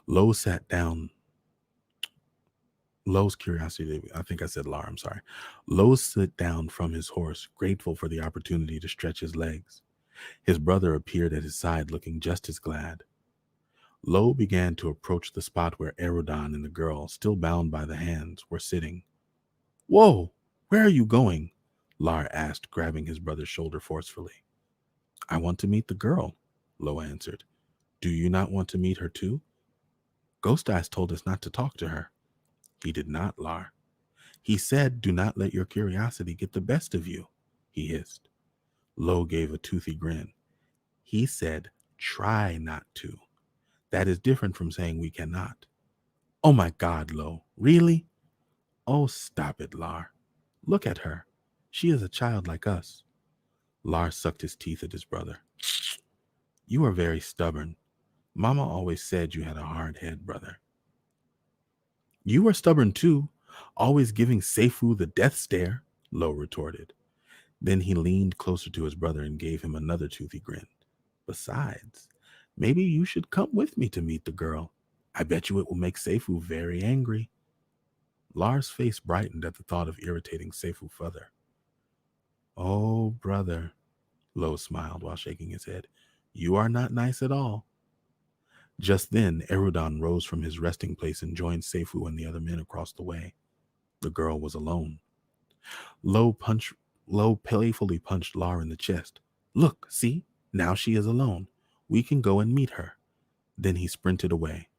Lo sat down. Lo's curiosity, I think I said Lar, I'm sorry. Lo sat down from his horse, grateful for the opportunity to stretch his legs. His brother appeared at his side looking just as glad. Lo began to approach the spot where Erodon and the girl, still bound by the hands, were sitting. Whoa! Where are you going? Lar asked, grabbing his brother's shoulder forcefully. I want to meet the girl, Lo answered. Do you not want to meet her too? Ghost Eyes told us not to talk to her. He did not, Lar. He said, do not let your curiosity get the best of you, he hissed. Lo gave a toothy grin. He said, try not to. That is different from saying we cannot. Oh my God, Lo, really? Oh, stop it, Lar. Look at her. She is a child like us. Lar sucked his teeth at his brother. You are very stubborn. Mama always said you had a hard head, brother. You are stubborn too, always giving Seifu the death stare, Lo retorted. Then he leaned closer to his brother and gave him another toothy grin. Besides, maybe you should come with me to meet the girl. I bet you it will make Seifu very angry. Lar's face brightened at the thought of irritating Seifu further. Oh, brother, Lo smiled while shaking his head. You are not nice at all. Just then, Erudon rose from his resting place and joined Seifu and the other men across the way. The girl was alone. Lo playfully punched Lar in the chest. Look, see? Now she is alone. We can go and meet her. Then he sprinted away.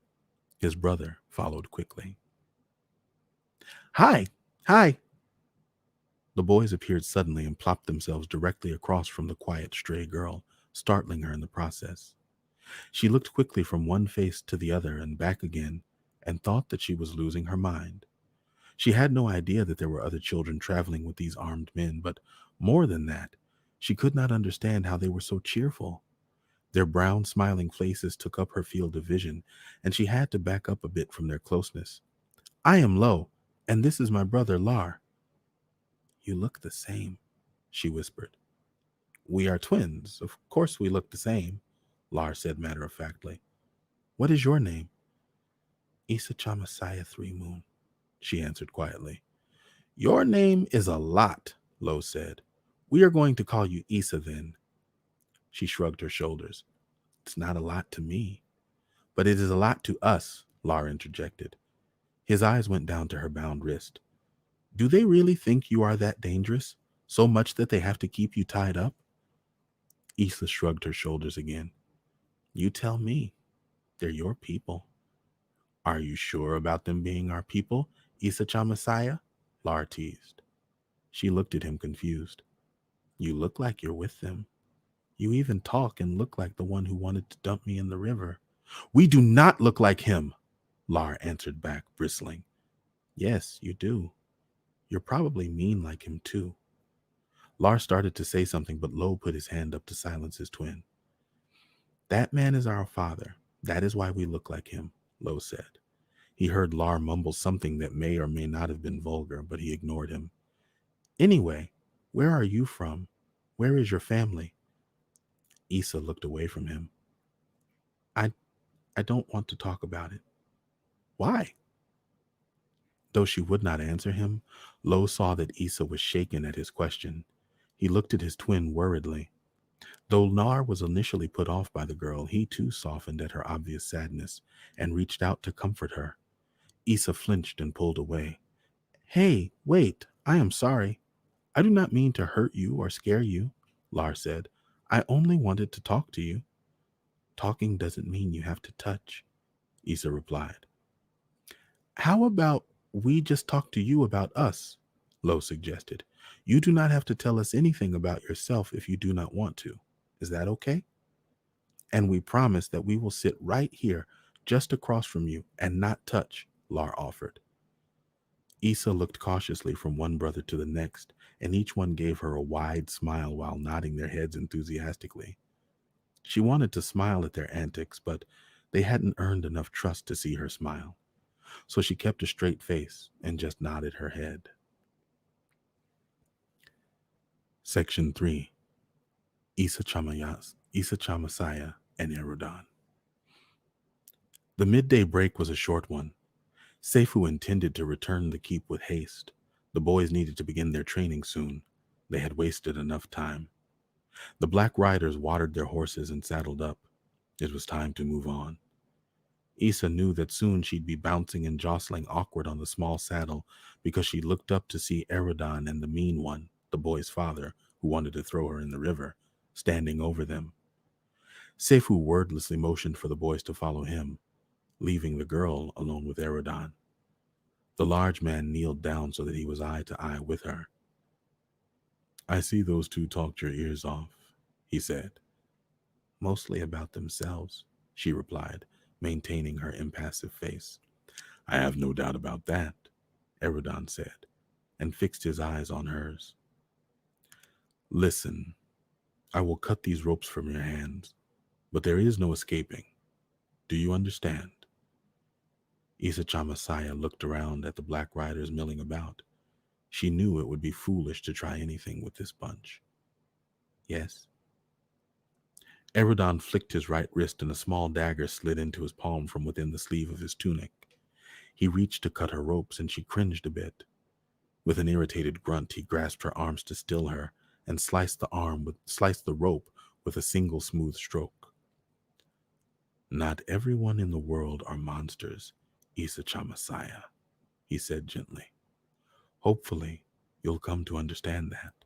His brother followed quickly. Hi! Hi! The boys appeared suddenly and plopped themselves directly across from the quiet stray girl, startling her in the process. She looked quickly from one face to the other and back again, and thought that she was losing her mind. She had no idea that there were other children traveling with these armed men, but more than that, she could not understand how they were so cheerful. Their brown, smiling faces took up her field of vision, and she had to back up a bit from their closeness. I am Lo, and this is my brother Lar. You look the same, she whispered. We are twins. Of course we look the same, Lar said matter-of-factly. What is your name? Issa Chamasaya 3 Moon, she answered quietly. Your name is a lot, Lo said. We are going to call you Issa then. She shrugged her shoulders. It's not a lot to me. But it is a lot to us, Lar interjected. His eyes went down to her bound wrist. Do they really think you are that dangerous? So much that they have to keep you tied up? Issa shrugged her shoulders again. You tell me. They're your people. Are you sure about them being our people, Issa Chamasaya? Lar teased. She looked at him confused. You look like you're with them. You even talk and look like the one who wanted to dump me in the river. We do not look like him, Lar answered back, bristling. Yes, you do. You're probably mean like him too. Lar started to say something, but Lo put his hand up to silence his twin. That man is our father. That is why we look like him, Lo said. He heard Lar mumble something that may or may not have been vulgar, but he ignored him. Anyway, where are you from? Where is your family? Issa looked away from him. I don't want to talk about it. Why? Though she would not answer him, Lo saw that Issa was shaken at his question. He looked at his twin worriedly. Though Lar was initially put off by the girl, he too softened at her obvious sadness and reached out to comfort her. Issa flinched and pulled away. Hey, wait, I am sorry. I do not mean to hurt you or scare you, Lar said. I only wanted to talk to you. Talking doesn't mean you have to touch, Issa replied. How about we just talk to you about us? Lo suggested. You do not have to tell us anything about yourself if you do not want to. Is that okay? And we promise that we will sit right here, just across from you, and not touch, Lar offered. Issa looked cautiously from one brother to the next, and each one gave her a wide smile while nodding their heads enthusiastically. She wanted to smile at their antics, but they hadn't earned enough trust to see her smile. So she kept a straight face and just nodded her head. Section 3. Issa Chamasaya and Erudon. The midday break was a short one. Seifu intended to return the keep with haste. The boys needed to begin their training soon. They had wasted enough time. The black riders watered their horses and saddled up. It was time to move on. Issa knew that soon she'd be bouncing and jostling awkward on the small saddle because she looked up to see Eridan and the mean one, the boy's father, who wanted to throw her in the river, standing over them. Seifu wordlessly motioned for the boys to follow him, leaving the girl alone with Eridan. The large man kneeled down so that he was eye to eye with her. "I see those two talked your ears off," he said. "Mostly about themselves," she replied, maintaining her impassive face. "I have no doubt about that," Eridan said, and fixed his eyes on hers. "Listen, I will cut these ropes from your hands, but there is no escaping. Do you understand?" Issa Chamasaya looked around at the black riders milling about. She knew it would be foolish to try anything with this bunch. "Yes." Eridan flicked his right wrist and a small dagger slid into his palm from within the sleeve of his tunic. He reached to cut her ropes and she cringed a bit. With an irritated grunt, he grasped her arms to still her and sliced the rope with a single smooth stroke. "Not everyone in the world are monsters, Issa Chamasaya," he said gently. "Hopefully, you'll come to understand that."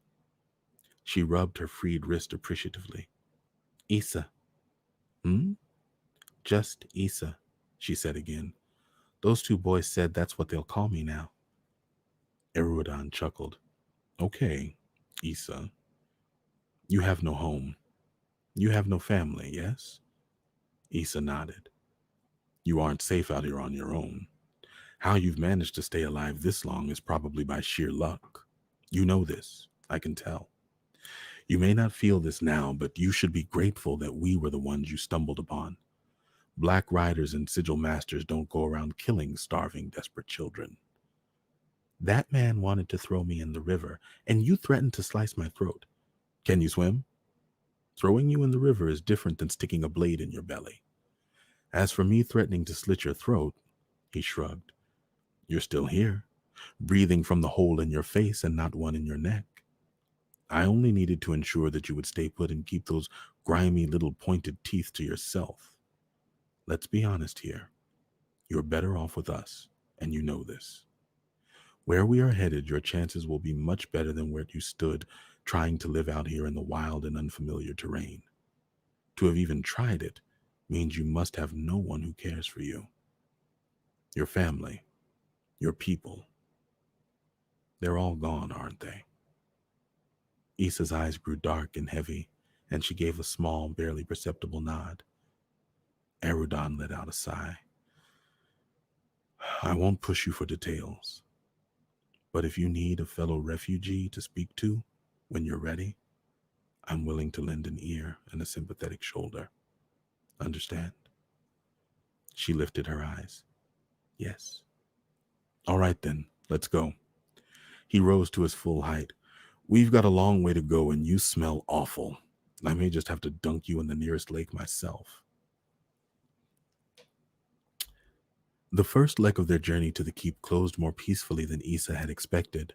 She rubbed her freed wrist appreciatively. "Issa." "Hmm?" "Just Issa," she said again. "Those two boys said that's what they'll call me now." Erudan chuckled. "Okay, Issa. You have no home. You have no family, yes?" Issa nodded. "You aren't safe out here on your own. How you've managed to stay alive this long is probably by sheer luck. You know this, I can tell. You may not feel this now, but you should be grateful that we were the ones you stumbled upon. Black riders and sigil masters don't go around killing starving, desperate children. That man wanted to throw me in the river, and you threatened to slice my throat. Can you swim? Throwing you in the river is different than sticking a blade in your belly. As for me threatening to slit your throat," he shrugged, "you're still here, breathing from the hole in your face and not one in your neck. I only needed to ensure that you would stay put and keep those grimy little pointed teeth to yourself. Let's be honest here. You're better off with us, and you know this. Where we are headed, your chances will be much better than where you stood trying to live out here in the wild and unfamiliar terrain. To have even tried it means you must have no one who cares for you. Your family, your people, they're all gone, aren't they?" Issa's eyes grew dark and heavy, and she gave a small, barely perceptible nod. Erudan let out a sigh. "I won't push you for details, but if you need a fellow refugee to speak to when you're ready, I'm willing to lend an ear and a sympathetic shoulder. Understand?" She lifted her eyes. "Yes." "All right then, let's go." He rose to his full height. "We've got a long way to go and you smell awful. I may just have to dunk you in the nearest lake myself." The first leg of their journey to the keep closed more peacefully than Issa had expected.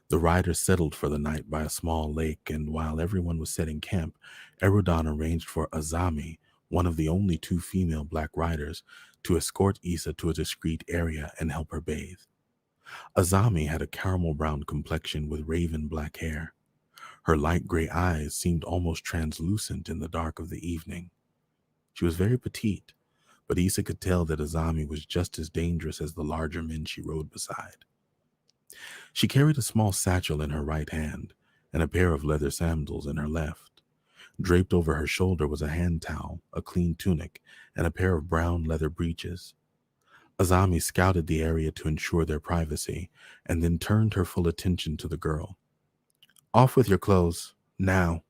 The riders settled for the night by a small lake, and while everyone was setting camp, Erudan arranged for Azami, one of the only two female black riders, to escort Issa to a discreet area and help her bathe. Azami had a caramel brown complexion with raven black hair. Her light gray eyes seemed almost translucent in the dark of the evening. She was very petite, but Issa could tell that Azami was just as dangerous as the larger men she rode beside. She carried a small satchel in her right hand and a pair of leather sandals in her left. Draped over her shoulder was a hand towel, a clean tunic, and a pair of brown leather breeches. Azami scouted the area to ensure their privacy and then turned her full attention to the girl. "Off with your clothes, now."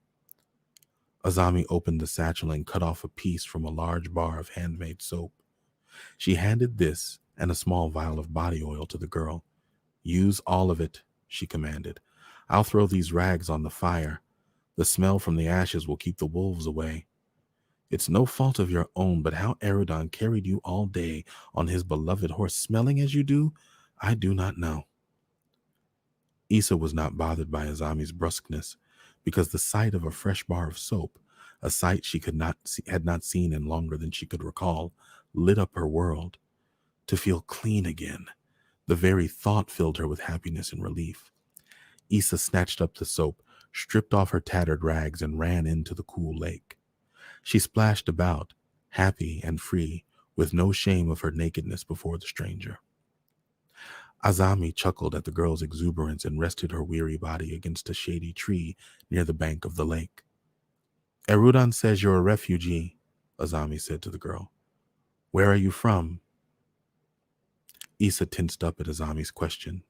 Azami opened the satchel and cut off a piece from a large bar of handmade soap. She handed this and a small vial of body oil to the girl. "Use all of it," she commanded. "I'll throw these rags on the fire. The smell from the ashes will keep the wolves away. It's no fault of your own, but how Erudan carried you all day on his beloved horse, smelling as you do, I do not know." Issa was not bothered by Azami's brusqueness, because the sight of a fresh bar of soap, a sight she had not seen in longer than she could recall, lit up her world. To feel clean again. The very thought filled her with happiness and relief. Issa snatched up the soap, stripped off her tattered rags, and ran into the cool lake. She splashed about, happy and free, with no shame of her nakedness before the stranger. Azami chuckled at the girl's exuberance and rested her weary body against a shady tree near the bank of the lake. Erudan says you're a refugee, Azami said to the girl. Where are you from? Issa tensed up at Azami's question.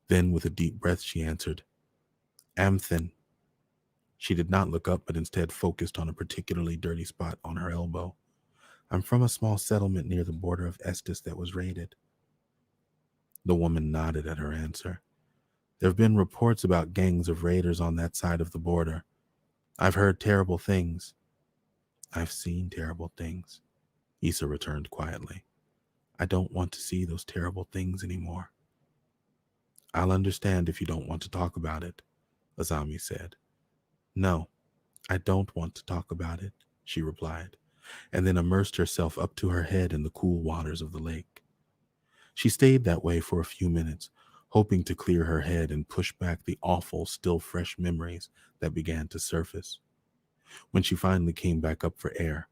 Then, with a deep breath, she answered, Amthen. She did not look up, but instead focused on a particularly dirty spot on her elbow. I'm from a small settlement near the border of Estes that was raided. The woman nodded at her answer. There have been reports about gangs of raiders on that side of the border. I've heard terrible things. I've seen terrible things, Issa returned quietly. I don't want to see those terrible things anymore. I'll understand if you don't want to talk about it, Azami said. No, I don't want to talk about it, she replied, and then immersed herself up to her head in the cool waters of the lake. She stayed that way for a few minutes, hoping to clear her head and push back the awful, still fresh memories that began to surface. When she finally came back up for air,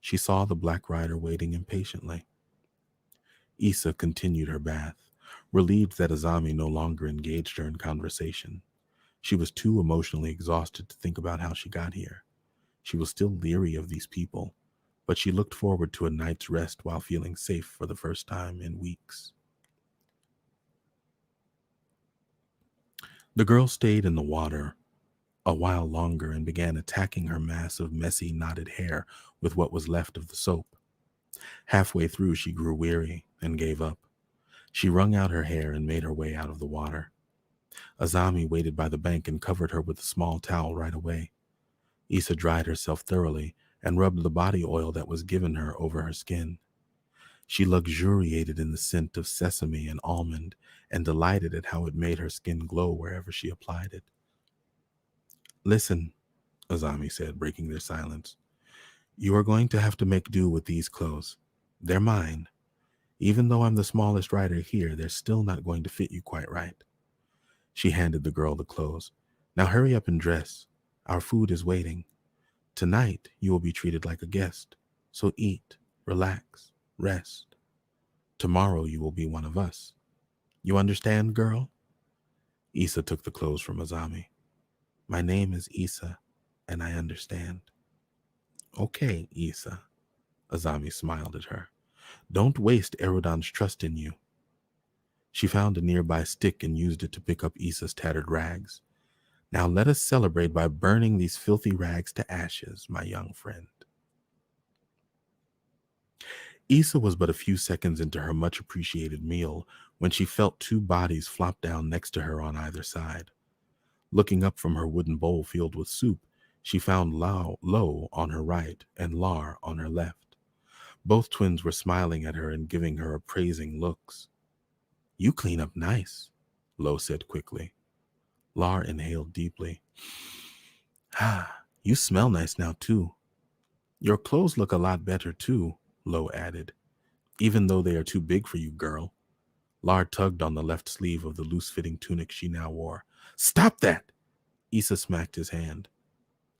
she saw the Black Rider waiting impatiently. Issa continued her bath, relieved that Azami no longer engaged her in conversation. She was too emotionally exhausted to think about how she got here. She was still leery of these people, but she looked forward to a night's rest while feeling safe for the first time in weeks. The girl stayed in the water a while longer and began attacking her mass of messy, knotted hair with what was left of the soap. Halfway through, she grew weary and gave up. She wrung out her hair and made her way out of the water. Azami waited by the bank and covered her with a small towel right away. Issa dried herself thoroughly and rubbed the body oil that was given her over her skin. She luxuriated in the scent of sesame and almond and delighted at how it made her skin glow wherever she applied it. Listen, Azami said, breaking their silence. You are going to have to make do with these clothes. They're mine. Even though I'm the smallest rider here, they're still not going to fit you quite right. She handed the girl the clothes. Now hurry up and dress. Our food is waiting. Tonight, you will be treated like a guest. So eat, relax, rest. Tomorrow, you will be one of us. You understand, girl? Issa took the clothes from Azami. My name is Issa, and I understand. Okay, Issa. Azami smiled at her. Don't waste Erudan's trust in you. She found a nearby stick and used it to pick up Issa's tattered rags. Now let us celebrate by burning these filthy rags to ashes, my young friend. Issa was but a few seconds into her much appreciated meal when she felt two bodies flop down next to her on either side. Looking up from her wooden bowl filled with soup, she found Lo on her right and Lar on her left. Both twins were smiling at her and giving her appraising looks. You clean up nice, Lo said quickly. Lar inhaled deeply. Ah, you smell nice now, too. Your clothes look a lot better, too, Lo added. Even though they are too big for you, girl. Lar tugged on the left sleeve of the loose-fitting tunic she now wore. Stop that! Issa smacked his hand.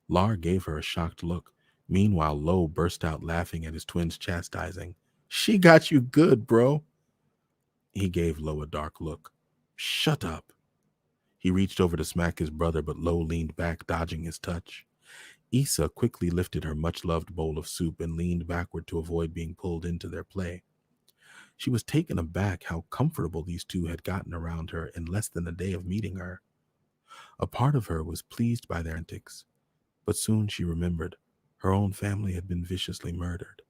Lar gave her a shocked look. Meanwhile, Lo burst out laughing at his twin's chastising. She got you good, bro. He gave Lo a dark look. Shut up. He reached over to smack his brother, but Lo leaned back, dodging his touch. Issa quickly lifted her much-loved bowl of soup and leaned backward to avoid being pulled into their play. She was taken aback how comfortable these two had gotten around her in less than a day of meeting her. A part of her was pleased by their antics, but soon she remembered her own family had been viciously murdered,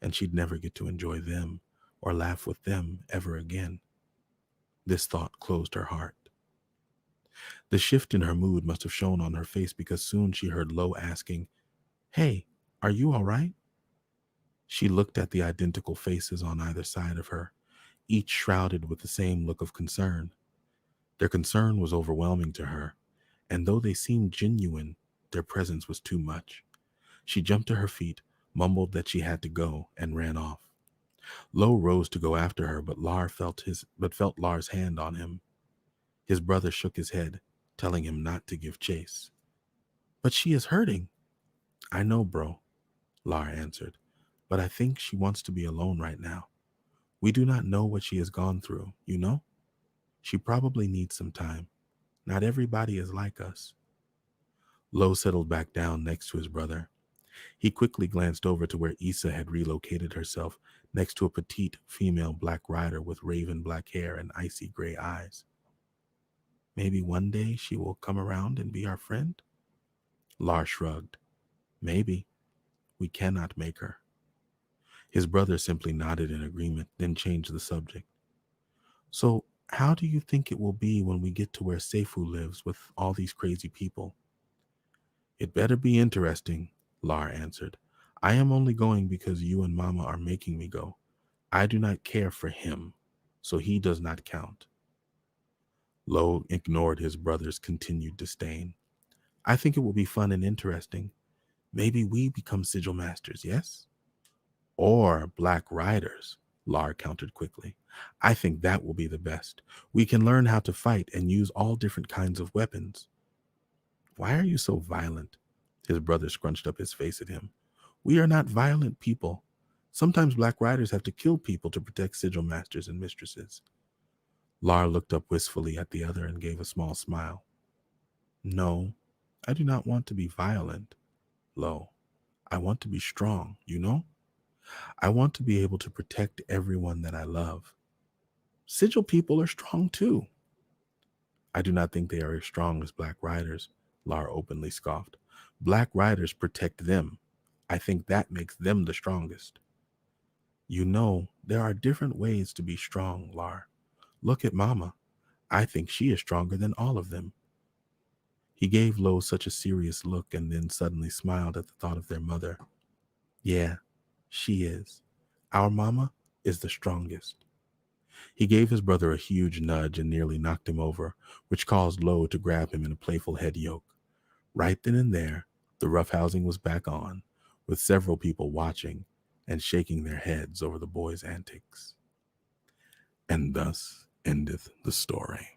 and she'd never get to enjoy them or laugh with them ever again. This thought closed her heart. The shift in her mood must have shown on her face because soon she heard Lo asking, Hey, are you all right? She looked at the identical faces on either side of her, each shrouded with the same look of concern. Their concern was overwhelming to her, and though they seemed genuine, their presence was too much. She jumped to her feet, mumbled that she had to go, and ran off. Lo rose to go after her, but felt Lar's hand on him. His brother shook his head, telling him not to give chase. But she is hurting. I know, bro, Lar answered, but I think she wants to be alone right now. We do not know what she has gone through, you know? She probably needs some time. Not everybody is like us. Lo settled back down next to his brother. He quickly glanced over to where Issa had relocated herself, next to a petite female black rider with raven black hair and icy gray eyes. Maybe one day she will come around and be our friend? Lar shrugged. Maybe. We cannot make her. His brother simply nodded in agreement, then changed the subject. So, how do you think it will be when we get to where Seifu lives with all these crazy people? It better be interesting, Lar answered. I am only going because you and Mama are making me go. I do not care for him, so he does not count. Lo ignored his brother's continued disdain. I think it will be fun and interesting. Maybe we become sigil masters, yes? Or black riders, Lar countered quickly. I think that will be the best. We can learn how to fight and use all different kinds of weapons. Why are you so violent? His brother scrunched up his face at him. We are not violent people. Sometimes black riders have to kill people to protect sigil masters and mistresses. Lar looked up wistfully at the other and gave a small smile. No, I do not want to be violent, Lo. I want to be strong, you know? I want to be able to protect everyone that I love. Sigil people are strong too. I do not think they are as strong as black riders, Lar openly scoffed. Black riders protect them. I think that makes them the strongest. You know, there are different ways to be strong, Lar. Look at Mama. I think she is stronger than all of them. He gave Lo such a serious look and then suddenly smiled at the thought of their mother. Yeah, she is. Our Mama is the strongest. He gave his brother a huge nudge and nearly knocked him over, which caused Lo to grab him in a playful head yoke. Right then and there, the roughhousing was back on, with several people watching and shaking their heads over the boy's antics. And thus endeth the story.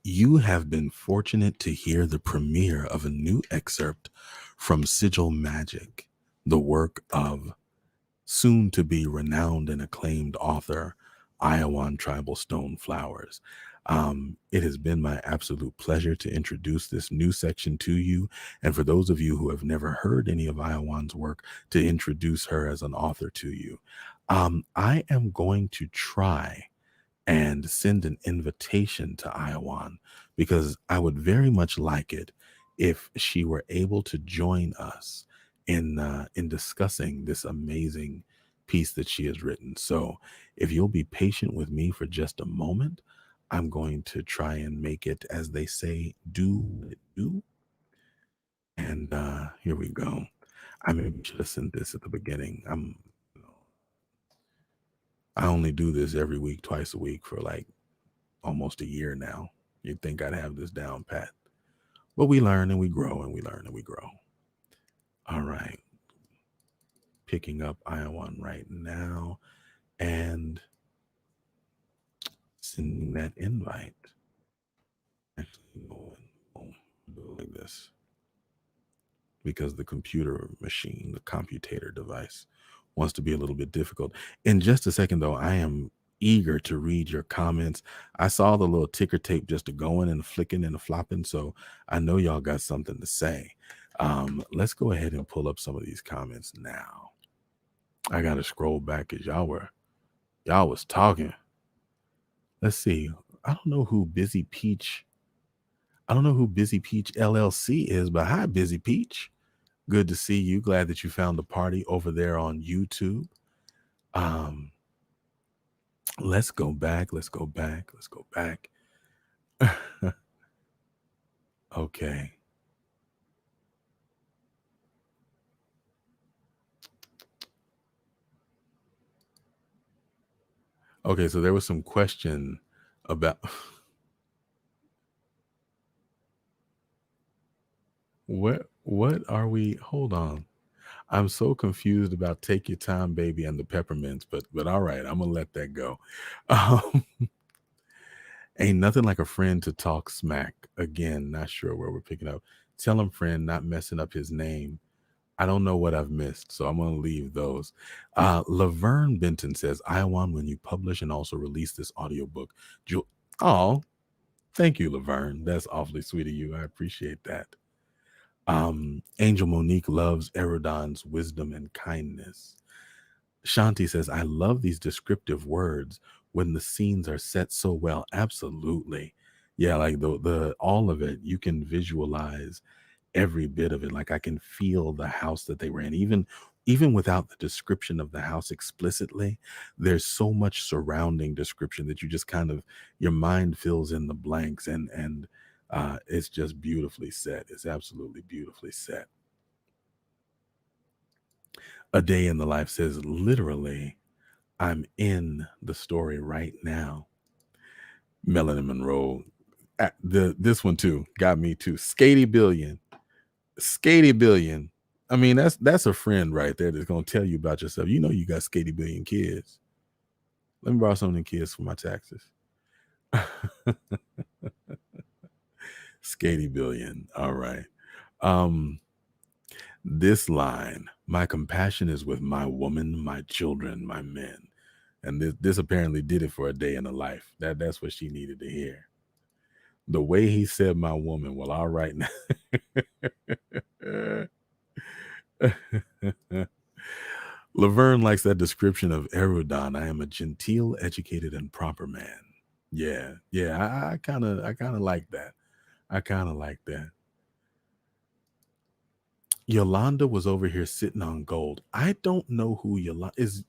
You have been fortunate to hear the premiere of a new excerpt from Sigil Magic, the work of soon to be renowned and acclaimed author Iowan Tribal Stone Flowers. It has been my absolute pleasure to introduce this new section to you, and for those of you who have never heard any of Iowan's work, to introduce her as an author to you. I am going to try and send an invitation to Iowan because I would very much like it if she were able to join us in discussing this amazing piece that she has written. So, if you'll be patient with me for just a moment, I'm going to try and make it, as they say, do what it do. And here we go. I maybe should have sent this at the beginning. I only do this every week, twice a week for like almost a year now. You'd think I'd have this down pat. But we learn and we grow and we learn and we grow. All right. Picking up Iowan right now and sending that invite. Actually, boom, do it like this. Because the computer machine, the computator device, wants to be a little bit difficult. In just a second, though, I am eager to read your comments. I saw the little ticker tape just a going and flicking and a flopping, so I know y'all got something to say. Let's go ahead and pull up some of these comments now. I gotta scroll back because y'all was talking. Let's see. I don't know who Busy Peach. I don't know who Busy Peach LLC is, but hi, Busy Peach. Good to see you. Glad that you found the party over there on YouTube. Let's go back. Let's go back. Let's go back. Okay. Okay, so there was some question about what are we, hold on. I'm so confused about "Take Your Time, Baby" and the Peppermints, but all right, I'm gonna let that go. Um, Ain't nothing like a friend to talk smack. Again, not sure where we're picking up. Tell him, friend, not messing up his name. I don't know what I've missed, so I'm gonna leave those. Laverne Benton says, "Iowan, when you publish and also release this audiobook, oh, thank you, Laverne. That's awfully sweet of you. I appreciate that." Angel Monique loves Erodon's wisdom and kindness. Shanti says, "I love these descriptive words when the scenes are set so well." Absolutely. Yeah, like the all of it, you can visualize every bit of it. Like I can feel the house that they were in. Even without the description of the house explicitly, there's so much surrounding description that you just kind of your mind fills in the blanks, and it's just beautifully set. It's absolutely beautifully set. A Day in the Life says, "Literally, I'm in the story right now." Melanie Monroe, this one too got me too. Skatey Billion, Skatey Billion. I mean, that's a friend right there that's gonna tell you about yourself. You know, you got Skatey Billion kids. Let me borrow some of them kids for my taxes. Skatey Billion. All right. Um, this line: "My compassion is with my woman, my children, my men." And this apparently did it for A Day in the Life. That's what she needed to hear. The way he said "my woman," well, all right now. Laverne likes that description of Erudon. "I am a genteel, educated, and proper man." Yeah, yeah, I kind of like that. I kind of like that. Yolanda was over here sitting on gold. I don't know who Yolanda is.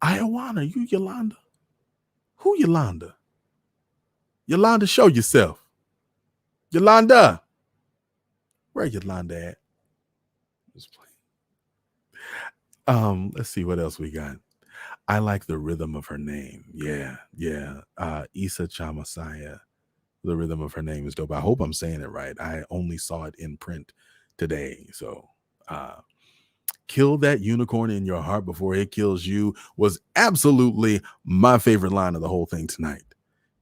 Iowan, are you Yolanda? Who Yolanda? Yolanda, show yourself. Yolanda, where Yolanda at? Let's see what else we got. I like the rhythm of her name. Yeah, yeah. Issa Chamasaya. The rhythm of her name is dope. I hope I'm saying it right. I only saw it in print today. So uh "Kill that unicorn in your heart before it kills you" was absolutely my favorite line of the whole thing tonight.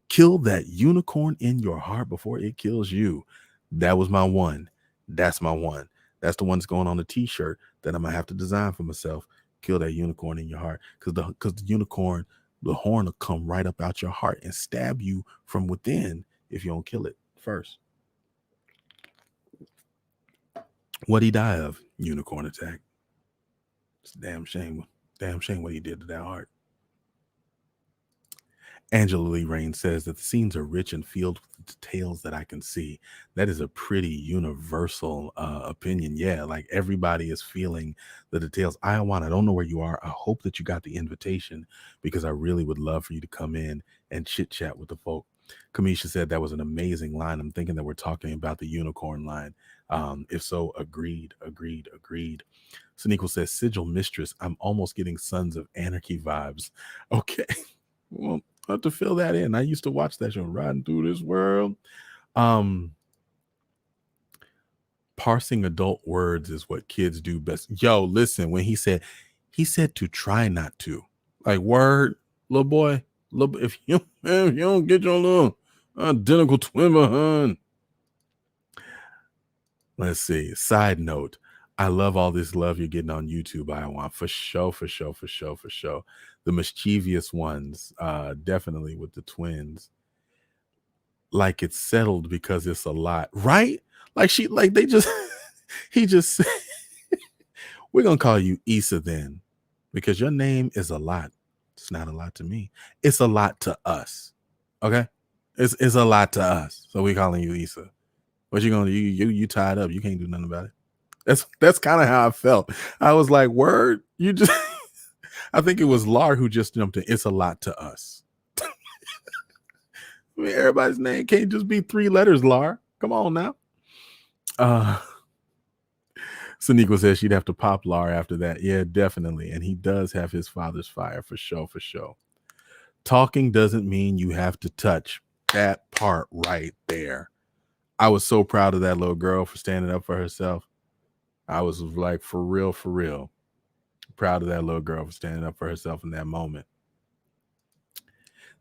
"Kill that unicorn in your heart before it kills you." That was my one. That's my one. That's the one that's going on the t-shirt that I'm gonna have to design for myself. "Kill that unicorn in your heart." Because the unicorn, the horn will come right up out your heart and stab you from within if you don't kill it first. What'd he die of? Unicorn attack. It's a damn shame. Damn shame what he did to that heart. Angela Lee Rain says that the scenes are rich and filled with details that I can see. That is a pretty universal opinion. Yeah, like everybody is feeling the details. Iowan, I don't know where you are. I hope that you got the invitation because I really would love for you to come in and chit chat with the folk. Kamisha said that was an amazing line. I'm thinking that we're talking about the unicorn line. If so, agreed, agreed, agreed. Sneakle says, "Sigil Mistress, I'm almost getting Sons of Anarchy vibes." Okay. Well, I have to fill that in. I used to watch that show, Riding Through This World. Um, Parsing adult words is what kids do best. Yo, listen, when he said to try not to. Like, word, little boy, if you don't get your little identical twin behind. Let's see. Side note. I love all this love you're getting on YouTube, Iowa. For sure, for sure, for sure, for sure. The mischievous ones, definitely with the twins. Like it's settled because it's a lot, right? Like they just he just we're gonna call you Issa then, because your name is a lot. It's not a lot to me. It's a lot to us. Okay, it's a lot to us. So we're calling you Issa. What you gonna do? You tied up. You can't do nothing about it. That's kind of how I felt. I was like, word, you just. I think it was Lar who just jumped in. It's a lot to us. I mean, everybody's name can't just be 3 letters, Lar. Come on now. Uh Saniqua says she'd have to pop Lar after that. Yeah, definitely. And he does have his father's fire for sure, for sure. Talking doesn't mean you have to touch. That part right there. I was so proud of that little girl for standing up for herself. I was like, for real, for real. Proud of that little girl for standing up for herself in that moment.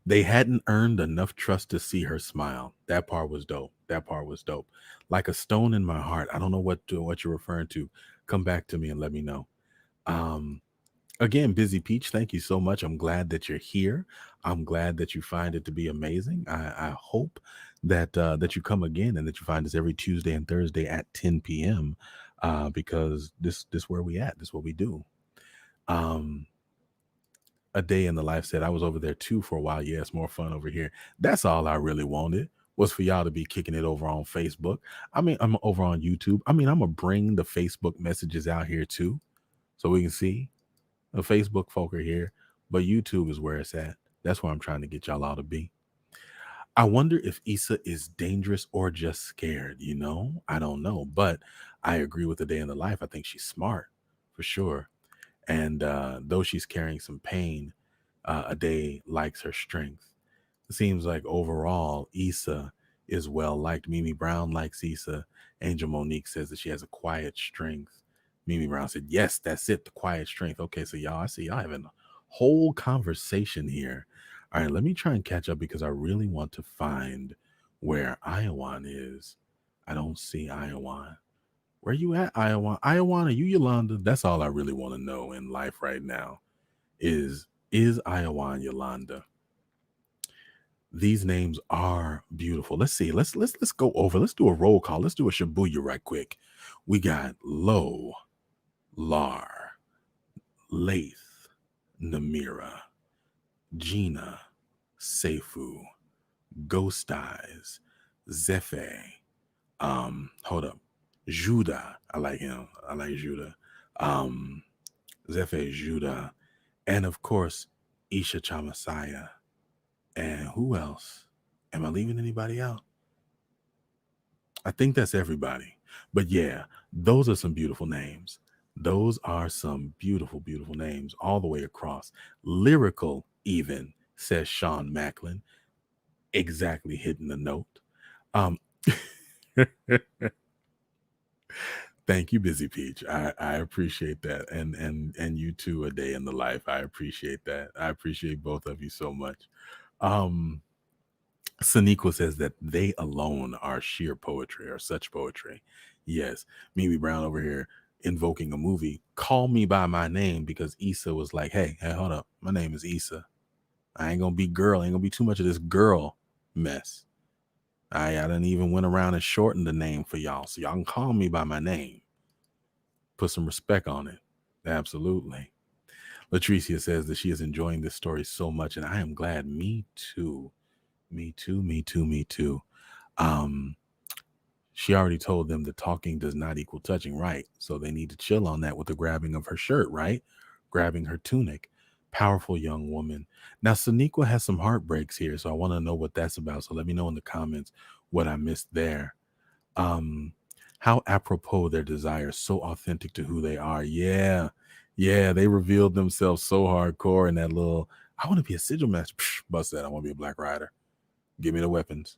They hadn't earned enough trust to see her smile. That part was dope. That part was dope. Like a stone in my heart. I don't know what you're referring to. Come back to me and let me know. Um, Again, Busy Peach, thank you so much. I'm glad that you're here. I'm glad that you find it to be amazing. I hope that you come again and that you find us every Tuesday and Thursday at 10 p.m. Because this where we at. This what we do. Um, a day in the life said I was over there too for a while. Yeah, it's more fun over here. That's all I really wanted was for y'all to be kicking it over on Facebook. I mean, I'm over on YouTube. I mean, I'm gonna bring the Facebook messages out here too, so we can see the Facebook folk are here, but YouTube is where it's at. That's where I'm trying to get y'all all to be. I wonder if Issa is dangerous or just scared, you know? I don't know, but I agree with the day in the life. I think she's smart for sure. And though she's carrying some pain, a day likes her strength. It seems like overall, Issa is well liked. Mimi Brown likes Issa. Angel Monique says that she has a quiet strength. Mimi Brown said, yes, that's it, the quiet strength. Okay, so y'all, I see y'all having a whole conversation here. All right, let me try and catch up because I really want to find where Iowan is. I don't see Iowan. Where you at, Iowan? Iowan, are you Yolanda? That's all I really want to know in life right now. Is Iowan Yolanda? These names are beautiful. Let's see. Let's go over. Let's do a roll call. Let's do a Shibuya right quick. We got Lo, Lar, Lath, Namira, Gina, Seifu, Ghost Eyes, Zefe. Hold up. Judah. I like him. I like Judah. Um, Zefe Judah. And of course, Isha Chamasaya. And who else? Am I leaving anybody out? I think that's everybody. But yeah, those are some beautiful names. Those are some beautiful, beautiful names all the way across. Lyrical, even, says Sean Macklin, exactly hitting the note. Um, Thank you, Busy Peach. I appreciate that. And you too, a day in the life. I appreciate that. I appreciate both of you so much. Um, Saniqua says that they alone are sheer poetry or such poetry. Yes. Mimi Brown over here invoking a movie. Call Me by My Name because Issa was like, hey, hold up. My name is Issa. I ain't gonna be girl. Ain't gonna be too much of this girl mess. I didn't even went around and shortened the name for y'all. So y'all can call me by my name. Put some respect on it. Absolutely. Latricia says that she is enjoying this story so much, and I am glad. Me too. Me too. Me too. Me too. Um, she already told them that talking does not equal touching, right? So they need to chill on that with the grabbing of her shirt, right? Grabbing her tunic. Powerful young woman. Now, Saniqua has some heartbreaks here, so I want to know what that's about. So let me know in the comments what I missed there. Um, how apropos their desires, so authentic to who they are. Yeah, yeah, they revealed themselves so hardcore in that little. I want to be a sigil master. Psh, bust that. I want to be a black rider. Give me the weapons.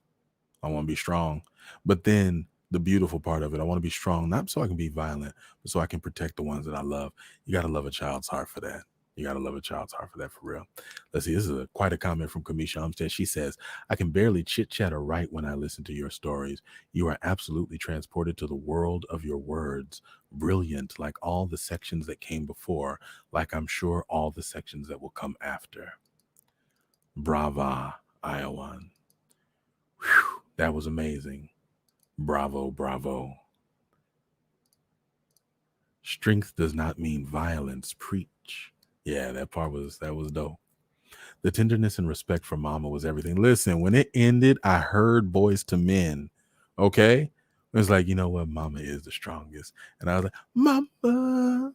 I want to be strong. But then the beautiful part of it, I want to be strong, not so I can be violent, but so I can protect the ones that I love. You got to love a child's heart for that. You got to love a child's heart for that, for real. Let's see. This is quite a comment from Kamisha Umstead. She says, I can barely chit chat or write when I listen to your stories. You are absolutely transported to the world of your words. Brilliant, like all the sections that came before, like I'm sure all the sections that will come after. Brava, Iowan. Whew, that was amazing. Bravo, bravo. Strength does not mean violence. Preach. Yeah, that was dope. The tenderness and respect for mama was everything. Listen, when it ended, I heard Boys to Men. Okay? It was like, you know what? Mama is the strongest. And I was like, Mama,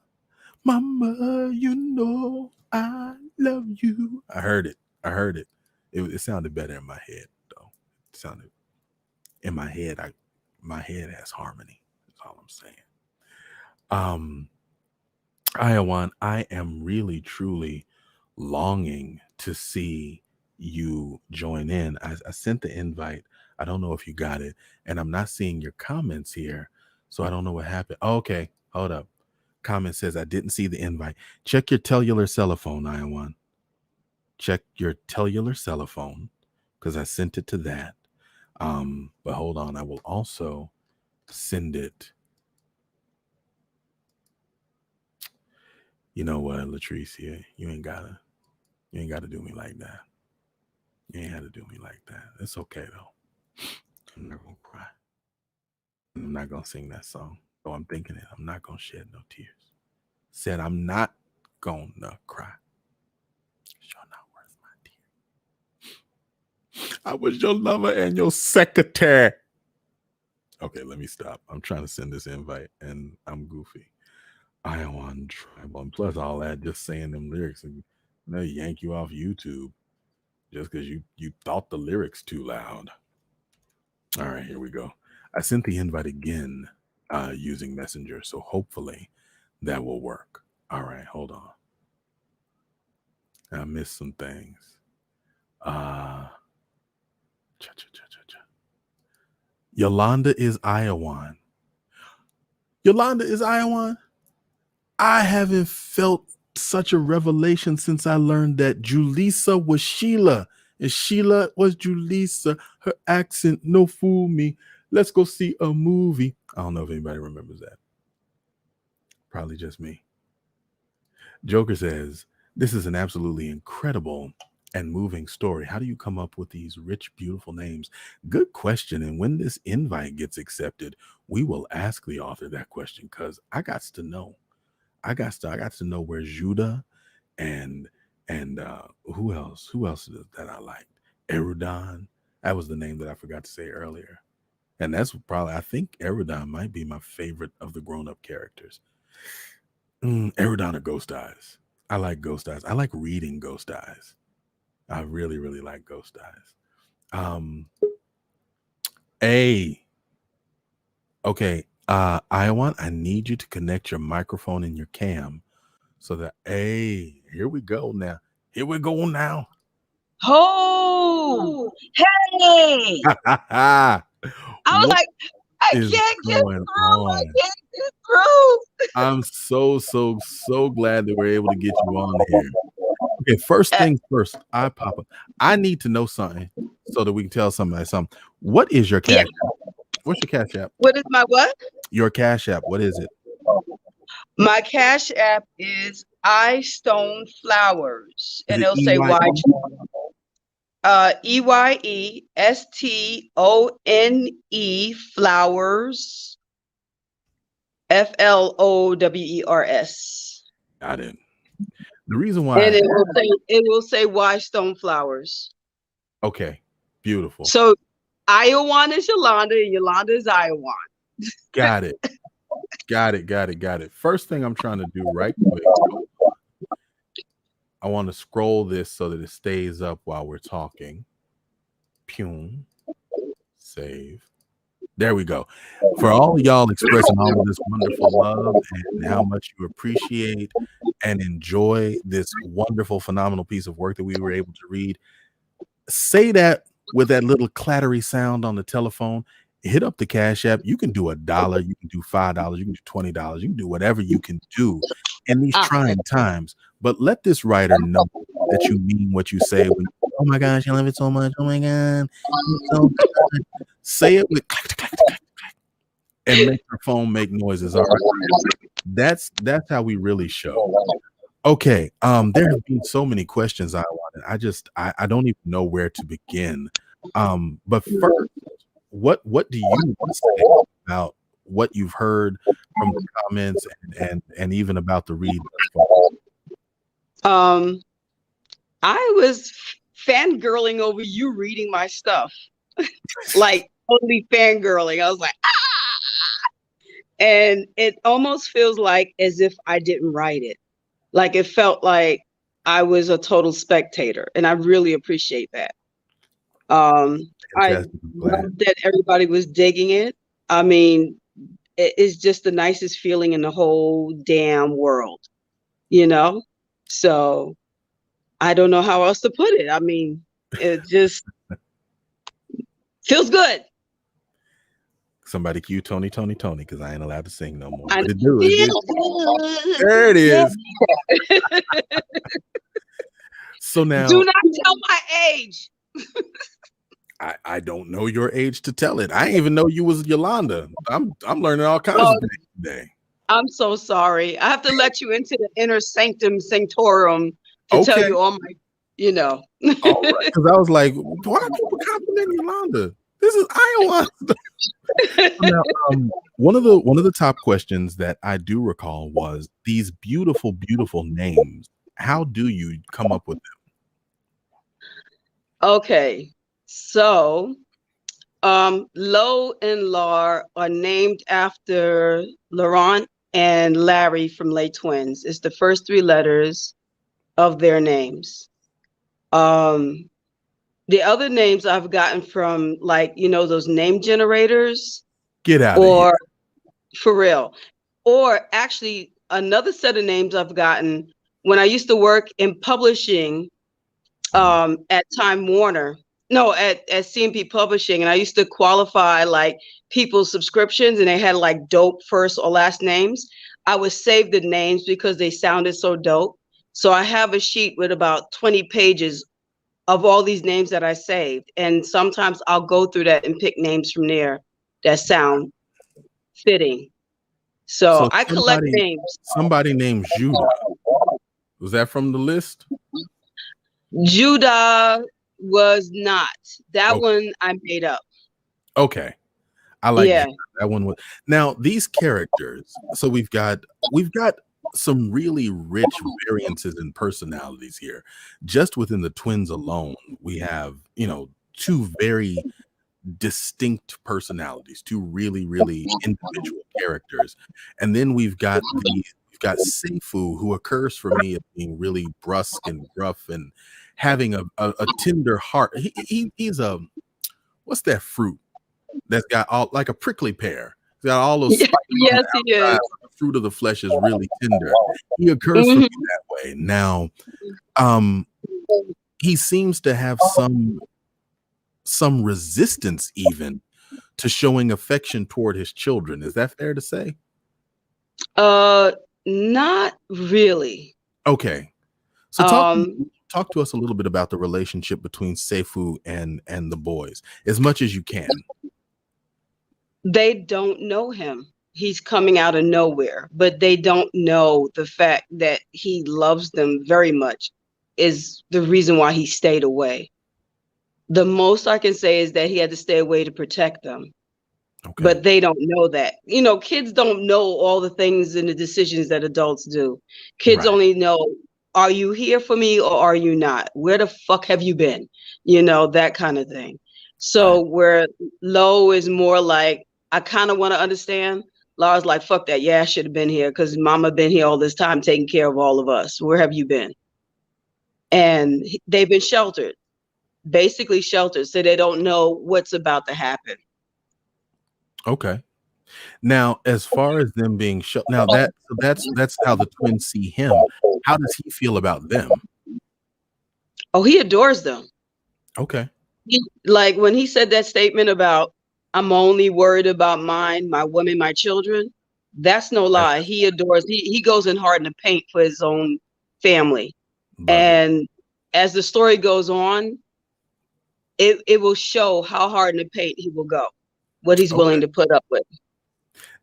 Mama, you know I love you. I heard it. I heard it. It sounded better in my head, though. It sounded in my head. My head has harmony. That's all I'm saying. Um, Iowan, I am really truly longing to see you join in. I sent the invite. I don't know if you got it, and I'm not seeing your comments here, so I don't know what happened. Oh, okay, Hold up. Comment says, I didn't see the invite. Check your cellular telephone, Iowan. Check your cellular telephone because I sent it to that. But hold on. I will also send it. You know what, Latricia? You ain't gotta do me like that. You ain't had to do me like that. It's okay though. I'm never gonna cry. I'm not gonna sing that song. So I'm thinking it. I'm not gonna shed no tears. Said I'm not gonna cry. You're not worth my tears. I was your lover and your secretary. Okay, let me stop. I'm trying to send this invite and I'm goofy. Iowan Tribal. And plus all that, just saying them lyrics and they'll yank you off YouTube just because you thought the lyrics too loud. All right, here we go. I sent the invite again using Messenger, so hopefully that will work. All right, hold on. I missed some things. Yolanda is Iowan. Yolanda is Iowan. I haven't felt such a revelation since I learned that Julissa was Sheila and Sheila was Julissa. Her accent, no fool me. Let's go see a movie. I don't know if anybody remembers that. Probably just me. Joker says, this is an absolutely incredible and moving story. How do you come up with these rich, beautiful names? Good question. And when this invite gets accepted, we will ask the author that question because I got to know. I got to know where Judah and who else that I liked. Erudon. That was the name that I forgot to say earlier. And that's probably, I think Erudon might be my favorite of the grown-up characters. Erudon or Ghost Eyes. I like Ghost Eyes. I like reading Ghost Eyes. I really, really like Ghost Eyes. Okay, Iowan, I need you to connect your microphone and your cam so that, here we go now. Here we go now. Oh, hey! I was like, I can't get through. I can't get through. I'm so glad that we're able to get you on here. Okay, first things first, Papa, I need to know something so that we can tell somebody something. What is your cash app? What's your cash app? What is my what? Your cash app. What is it? My cash app is Stone Flowers, and it'll say Y. EYESTONE Flowers. FLOWERS. Got it. The reason why, and it will say Y Stone Flowers. Okay, beautiful. So Iowan is Yolanda, and Yolanda is Iowan. Got it. Got it. First thing I'm trying to do right quick, I want to scroll this so that it stays up while we're talking. Pum. Save. There we go. For all of y'all expressing all of this wonderful love and how much you appreciate and enjoy this wonderful, phenomenal piece of work that we were able to read, say that with that little clattery sound on the telephone. Hit up the Cash App. You can do $1, you can do $5, you can do $20, you can do whatever you can do in these trying times. But let this writer know that you mean what you say. When, oh my gosh, I love it so much. Oh my God, it's so good. Say it with clack, clack, clack, clack, and make your phone make noises. All right. That's how we really show. Okay. There have been so many questions I wanted. I don't even know where to begin. But first, what do you want to say about what you've heard from the comments and even about the read? I was fangirling over you reading my stuff. Like totally fangirling. I was like, ah! And it almost feels like as if I didn't write it. Like it felt like I was a total spectator, and I really appreciate that. I love that everybody was digging it. I mean, it's just the nicest feeling in the whole damn world, you know? So I don't know how else to put it. I mean, it just feels good. Somebody cue Tony, because I ain't allowed to sing no more. I But it do. feel good. There it Yeah. is. So now, Do not tell my age. I don't know your age to tell it. I didn't even know you was Yolanda. I'm learning all kinds Oh, of things today. I'm so sorry. I have to let you into the inner sanctum sanctorum to tell Okay. you all my, you know. All right. Because I was like, why are people complimenting Yolanda? This is Iowa. Now, one of the top questions that I do recall was these beautiful, beautiful names. How do you come up with them? Okay. So, Lo and Lar are named after Laurent and Larry from Les Twins. It's the first three letters of their names. The other names I've gotten from, like, you know, those name generators, Get out of here. or for real. Or actually, another set of names I've gotten when I used to work in publishing at Time Warner. No, at CMP Publishing, and I used to qualify like people's subscriptions, and they had like dope first or last names. I would save the names because they sounded so dope. So I have a sheet with about 20 pages of all these names that I saved, and sometimes I'll go through that and pick names from there that sound fitting. So So I collect names. somebody named Judah. Was that from the list? Judah was not. That Okay. one I made up. Okay. I like Yeah. that one. Now these characters. So we've got some really rich variances in personalities here. Just within the twins alone, we have, you know, two very distinct personalities, two really, really individual characters. And then we've got Seifu, who occurs for me as being really brusque and gruff and having a tender heart. He's a, what's that fruit that's got all like a prickly pear? It's got all those spikes on Yes, the he is. outside, but the fruit of the flesh is really tender. He occurs for me that way. Now, he seems to have some resistance even to showing affection toward his children. Is that fair to say? Not really. Okay. So talk to us a little bit about the relationship between Seifu and the boys, as much as you can. They don't know him. He's coming out of nowhere, but they don't know the fact that he loves them very much is the reason why he stayed away. The most I can say is that he had to stay away to protect them. Okay. But they don't know that. You know, kids don't know all the things and the decisions that adults do. Kids Right. only know, are you here for me or are you not? Where the fuck have you been? You know, that kind of thing. So where Lo is more like, I kind of want to understand. Laura's like, fuck that. Yeah, I should have been here because mama been here all this time taking care of all of us. Where have you been? And they've been sheltered, basically sheltered. So they don't know what's about to happen. Okay. Now, as far as them being now that's how the twins see him. How does he feel about them? Oh, he adores them. Okay. Like when he said that statement about, I'm only worried about my women, my children. That's no lie. He adores, he goes in hard in the paint for his own family. And as the story goes on, it will show how hard in the paint he will go, what he's willing to put up with.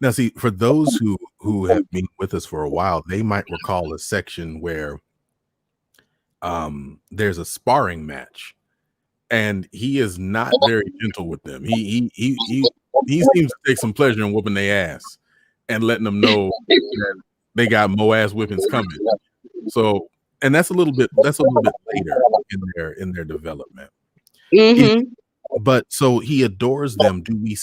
Now, see, for those who have been with us for a while, they might recall a section where there's a sparring match, and he is not very gentle with them. He seems to take some pleasure in whooping their ass and letting them know that they got more ass whippings coming. So, and that's a little bit later in their development. But so he adores them. Do we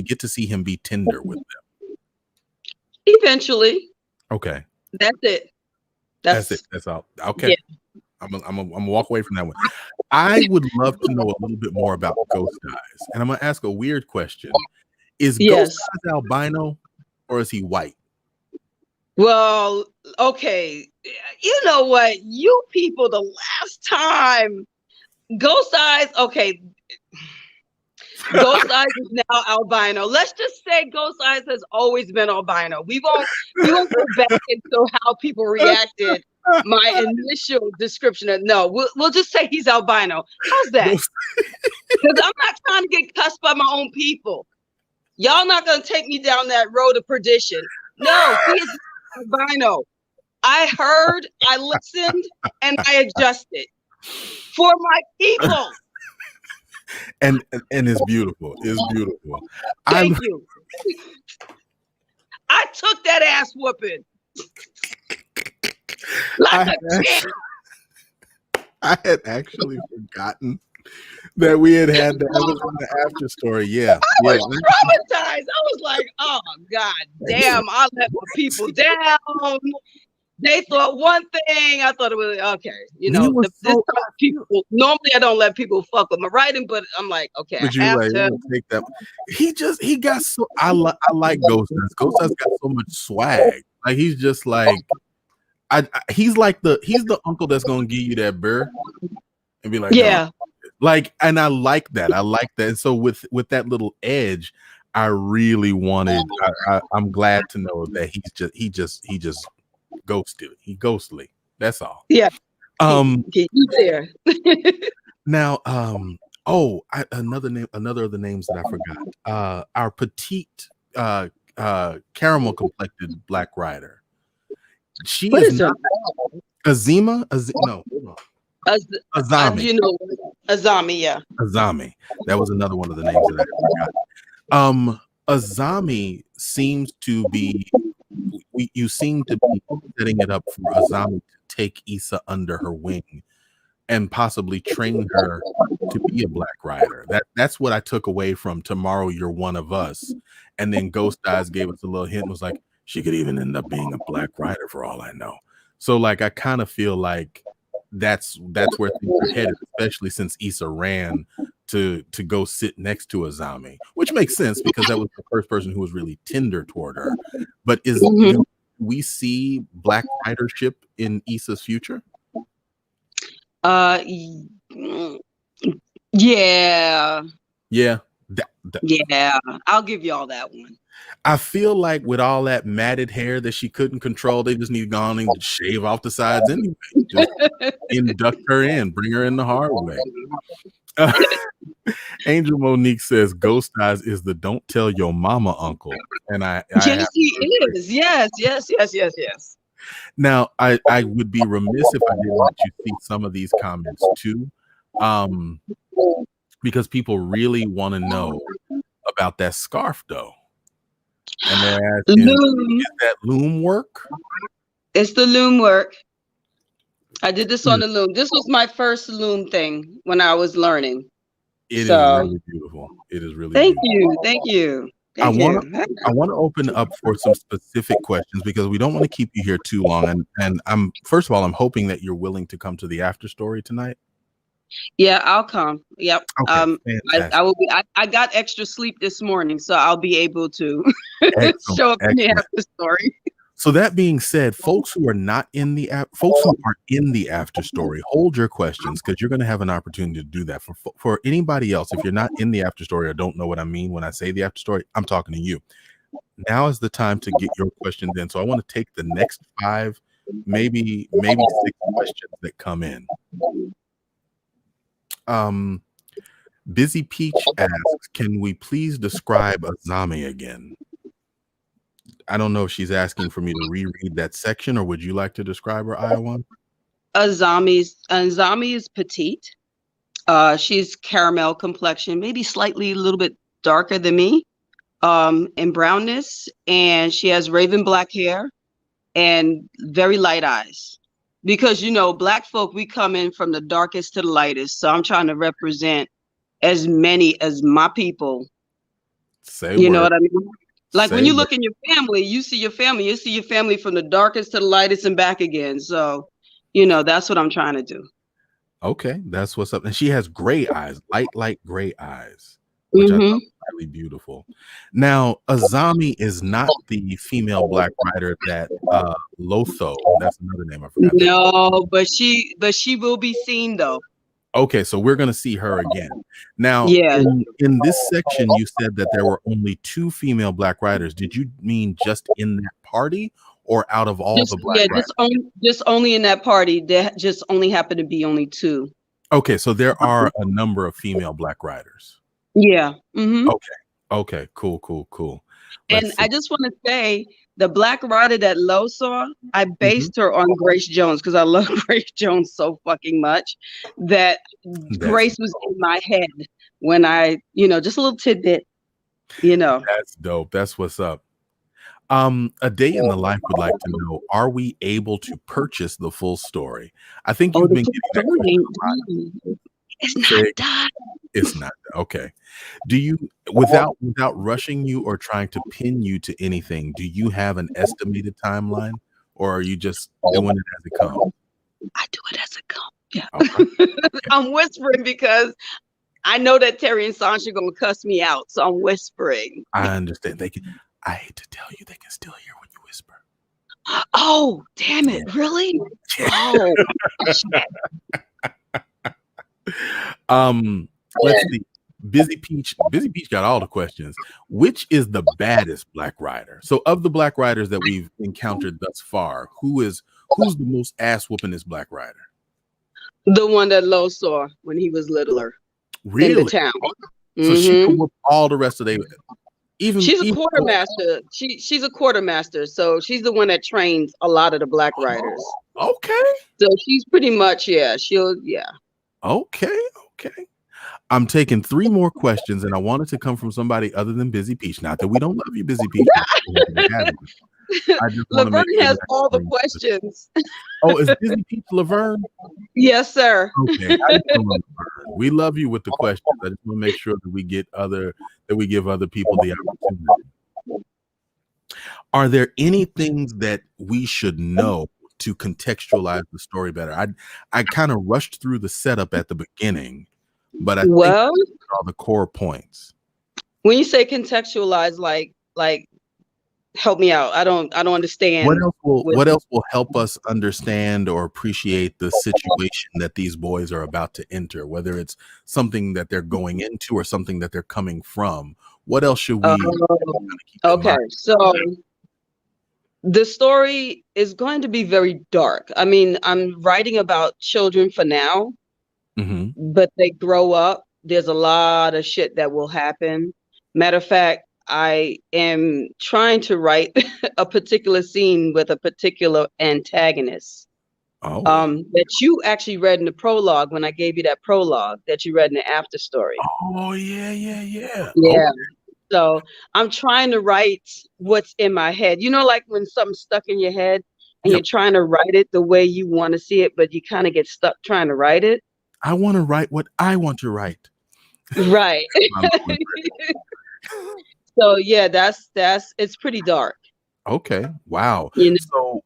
get to see him be tender with them? Eventually. Okay. That's it. That's it. That's all. Okay. Yeah. I'm gonna walk away from that one. I would love to know a little bit more about Ghost Eyes. And I'm gonna ask a weird question. Is Ghost Eyes albino or is he white? Well, okay. You know what? You people, the last time Ghost Eyes, okay. Ghost Eyes is now albino. Let's just say Ghost Eyes has always been albino. We won't go back into how people reacted. My initial description of no, we'll just say he's albino. How's that? Because I'm not trying to get cussed by my own people. Y'all not gonna take me down that road of perdition. No, he is albino. I heard, I listened, and I adjusted for my people. And it's beautiful. It's beautiful. Thank you. I took that ass whooping. I had actually forgotten that we had that was in the after story. Yeah. I was traumatized. I was like, oh God damn, I let my people down. They thought one thing. I thought it was okay. You know, this time people normally I don't let people fuck with my writing, but I'm like, okay, but I have to take that. He got so I like Ghost Eyes. Ghost Eyes got so much swag. Like he's just like he's the uncle that's gonna give you that burr and be like, yeah. Oh. Like, and I like that. And so with that little edge, I really wanted. I'm glad to know that he just ghosted. He ghostly. That's all. Yeah. Get you there. Now, another of the names that I forgot. Our petite, caramel complected Black Rider. She is not Azima. No, Azami. You know, Azami. Yeah. Azami. That was another one of the names that I forgot. Azami seems to be. You seem to be setting it up for Azami to take Issa under her wing and possibly train her to be a Black Rider. That's what I took away from Tomorrow You're One of Us. And then Ghost Eyes gave us a little hint, was like, she could even end up being a Black Rider for all I know. So like I kind of feel like that's where things are headed, especially since Issa ran to go sit next to Azami, which makes sense because that was the first person who was really tender toward her. But do we see Black Ridership in Issa's future? Yeah. Yeah. Yeah, I'll give you all that one. I feel like with all that matted hair that she couldn't control, they just need to go on and shave off the sides anyway. Just induct her in, bring her in the hard way. Angel Monique says Ghost Eyes is the don't tell your mama uncle. And yes, he is. Yes. Now, I would be remiss if I didn't let you see some of these comments too. Because people really want to know about that scarf though. And they're asking, is that loom work? It's the loom work. I did this on the loom. This was my first loom thing when I was learning. It is really beautiful. It is really Thank beautiful. you. I want to open up for some specific questions because we don't want to keep you here too long. And I'm first of all, I'm hoping that you're willing to come to the after story tonight. Yeah, I'll come. Yep. Okay, I will be. I got extra sleep this morning, so I'll be able to show up in the after story. So that being said, folks who are in the after story, hold your questions because you're going to have an opportunity to do that. For anybody else, if you're not in the after story or don't know what I mean when I say the after story, I'm talking to you. Now is the time to get your questions in. So I want to take the next 5, maybe 6 questions that come in. Busy Peach asks, can we please describe Azami again? I don't know if she's asking for me to reread that section, or would you like to describe her, Iowan? Azami is petite. She's caramel complexion, maybe slightly a little bit darker than me, in brownness, and she has raven black hair and very light eyes. Because Black folk, we come in from the darkest to the lightest. So I'm trying to represent as many as my people. You know what I mean? Like when you look in your family, you see your family from the darkest to the lightest and back again. So, that's what I'm trying to do. Okay, that's what's up. And she has gray eyes, light gray eyes, which I thought was really beautiful. Now, Azami is not the female Black Rider that Lotho, that's another name I forgot. No, but she will be seen though. Okay, so we're going to see her again. Now, Yeah. in this section, you said that there were only 2 female Black Riders. Did you mean just in that party or out of all the Black Riders? Just only in that party. There just only happened to be only 2. Okay, so there are a number of female Black Riders. Yeah. Mm-hmm. Okay, cool. And I just want to say, the Black Rider that Lo saw, I based her on Grace Jones because I love Grace Jones so fucking much that Grace was in my head when I, just a little tidbit, That's dope. That's what's up. A Day in the Life would like to know, are we able to purchase the full story? I think you've been getting that question. It's not done. It's not. Okay. Do you, without rushing you or trying to pin you to anything, do you have an estimated timeline, or are you just doing it as it comes? I do it as it comes. Yeah. Okay. I'm whispering because I know that Terry and Sancha are gonna cuss me out, so I'm whispering. I understand. I hate to tell you, they can still hear when you whisper. Oh, damn it! Really? Oh. Let's see. Busy Peach got all the questions. Which is the baddest Black Rider? So of the Black Riders that we've encountered thus far, who's the most ass whoopingest Black Rider? The one that Lo saw when he was littler. Really? In the town. So she can whoop all the rest of them. She's a quartermaster. She's a quartermaster. So she's the one that trains a lot of the Black Riders. Okay. So she's pretty much, Okay. I'm taking 3 more questions, and I want it to come from somebody other than Busy Peach. Not that we don't love you, Busy Peach. Laverne has all the questions. Oh, is Busy Peach Laverne? Yes, sir. Okay. We love you with the questions. I just want to make sure that we give other people the opportunity. Are there any things that we should know to contextualize the story better? I kind of rushed through the setup at the beginning, but I think all the core points. When you say contextualize, like help me out. I don't understand. What else will help us understand or appreciate the situation that these boys are about to enter, whether it's something that they're going into or something that they're coming from? What else should we okay, so the story is going to be very dark. I mean, I'm writing about children for now, but they grow up. There's a lot of shit that will happen. Matter of fact, I am trying to write a particular scene with a particular antagonist that you actually read in the prologue when I gave you that prologue that you read in the after story. Oh, yeah. Okay. So I'm trying to write what's in my head. Like when something's stuck in your head and you're trying to write it the way you want to see it, but you kind of get stuck trying to write it. I want to write what I want to write. Right. So yeah, that's it's pretty dark. Okay. Wow. So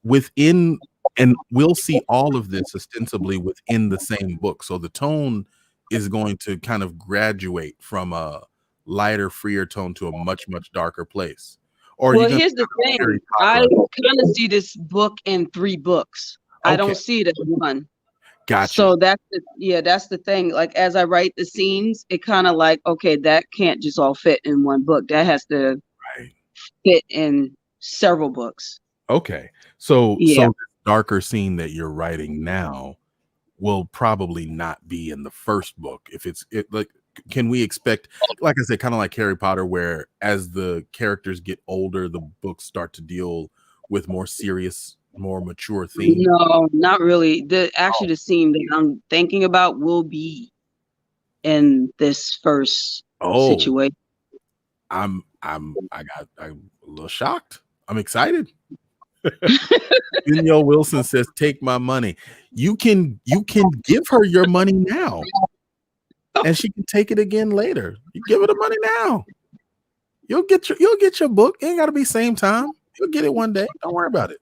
and we'll see all of this ostensibly within the same book. So the tone is going to kind of graduate from a lighter, freer tone to a much, much darker place. Well, here's the thing. I kind of see this book in 3 books. Okay. I don't see it as one. Gotcha. So that's the thing. Like as I write the scenes, it kind of like, okay, that can't just all fit in one book. That has to fit in several books. Okay. So the darker scene that you're writing now will probably not be in the first book. Can we expect, like I said, kind of like Harry Potter, where as the characters get older, the books start to deal with more serious, more mature themes? No, not really. The scene that I'm thinking about will be in this first situation. I'm a little shocked. I'm excited. Danielle Wilson says, "Take my money." You can give her your money now, and she can take it again later. You give her the money now. You'll get your book. It ain't got to be same time. You'll get it one day. Don't worry about it.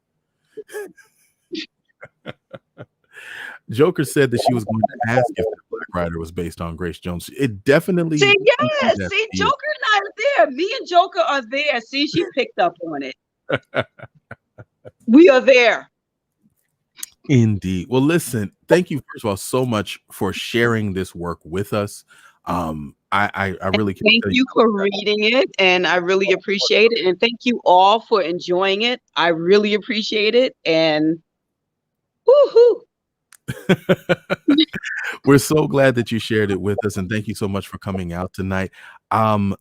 Joker said that she was going to ask if the Black Rider was based on Grace Jones. It definitely. See, Joker and I are there. Me and Joker are there. See, she picked up on it. We are there. Indeed. Well, listen, thank you, first of all, so much for sharing this work with us. I really can't Thank tell you you how for reading it, and I really appreciate it. And thank you all for enjoying it. I really appreciate it. And woohoo! we're so glad that you shared it with us, and thank you so much for coming out tonight.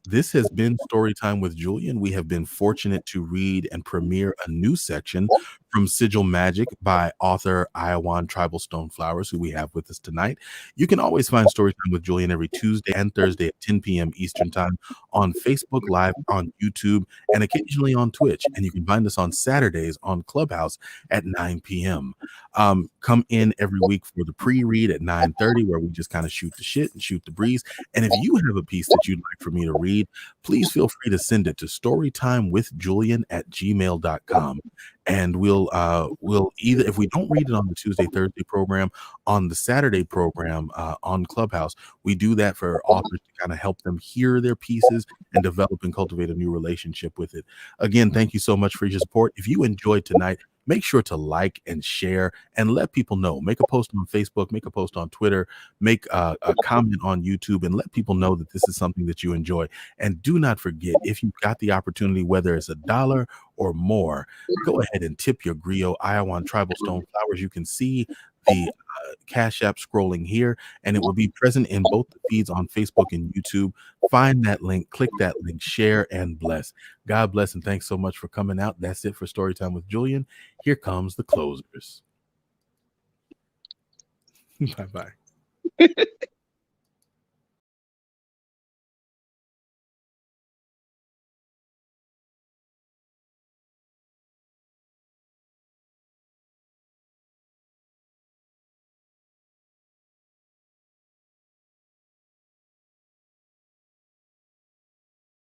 This has been Storytime with Julian. We have been fortunate to read and premiere a new section from Sigil Magic by author Iowan Tribal Stone Flowers, who we have with us tonight. You can always find Storytime with Julian every Tuesday and Thursday at 10 p.m. Eastern Time on Facebook Live, on YouTube, and occasionally on Twitch. And you can find us on Saturdays on Clubhouse at 9 p.m. Come in every week for the pre-read at 9:30, where we just kind of shoot the shit and shoot the breeze. And if you have a piece that you'd like for me to read, please feel free to send it to storytimewithjulian@gmail.com. And we'll either, if we don't read it on the Tuesday, Thursday program, on the Saturday program on Clubhouse, we do that for authors to kind of help them hear their pieces and develop and cultivate a new relationship with it. Again, thank you so much for your support. If you enjoyed tonight, make sure to like and share and let people know. Make a post on Facebook, make a post on Twitter, make a comment on YouTube, and let people know that this is something that you enjoy. And do not forget, if you've got the opportunity, whether it's $1 or more, go ahead and tip your griot, Iowan Tribal Stone Flowers. You can see the Cash App scrolling here, and it will be present in both the feeds on Facebook and YouTube. Find that link, click that link, share, and bless. God bless, and thanks so much for coming out. That's it for Storytime with Julian. Here comes the closers. Bye-bye.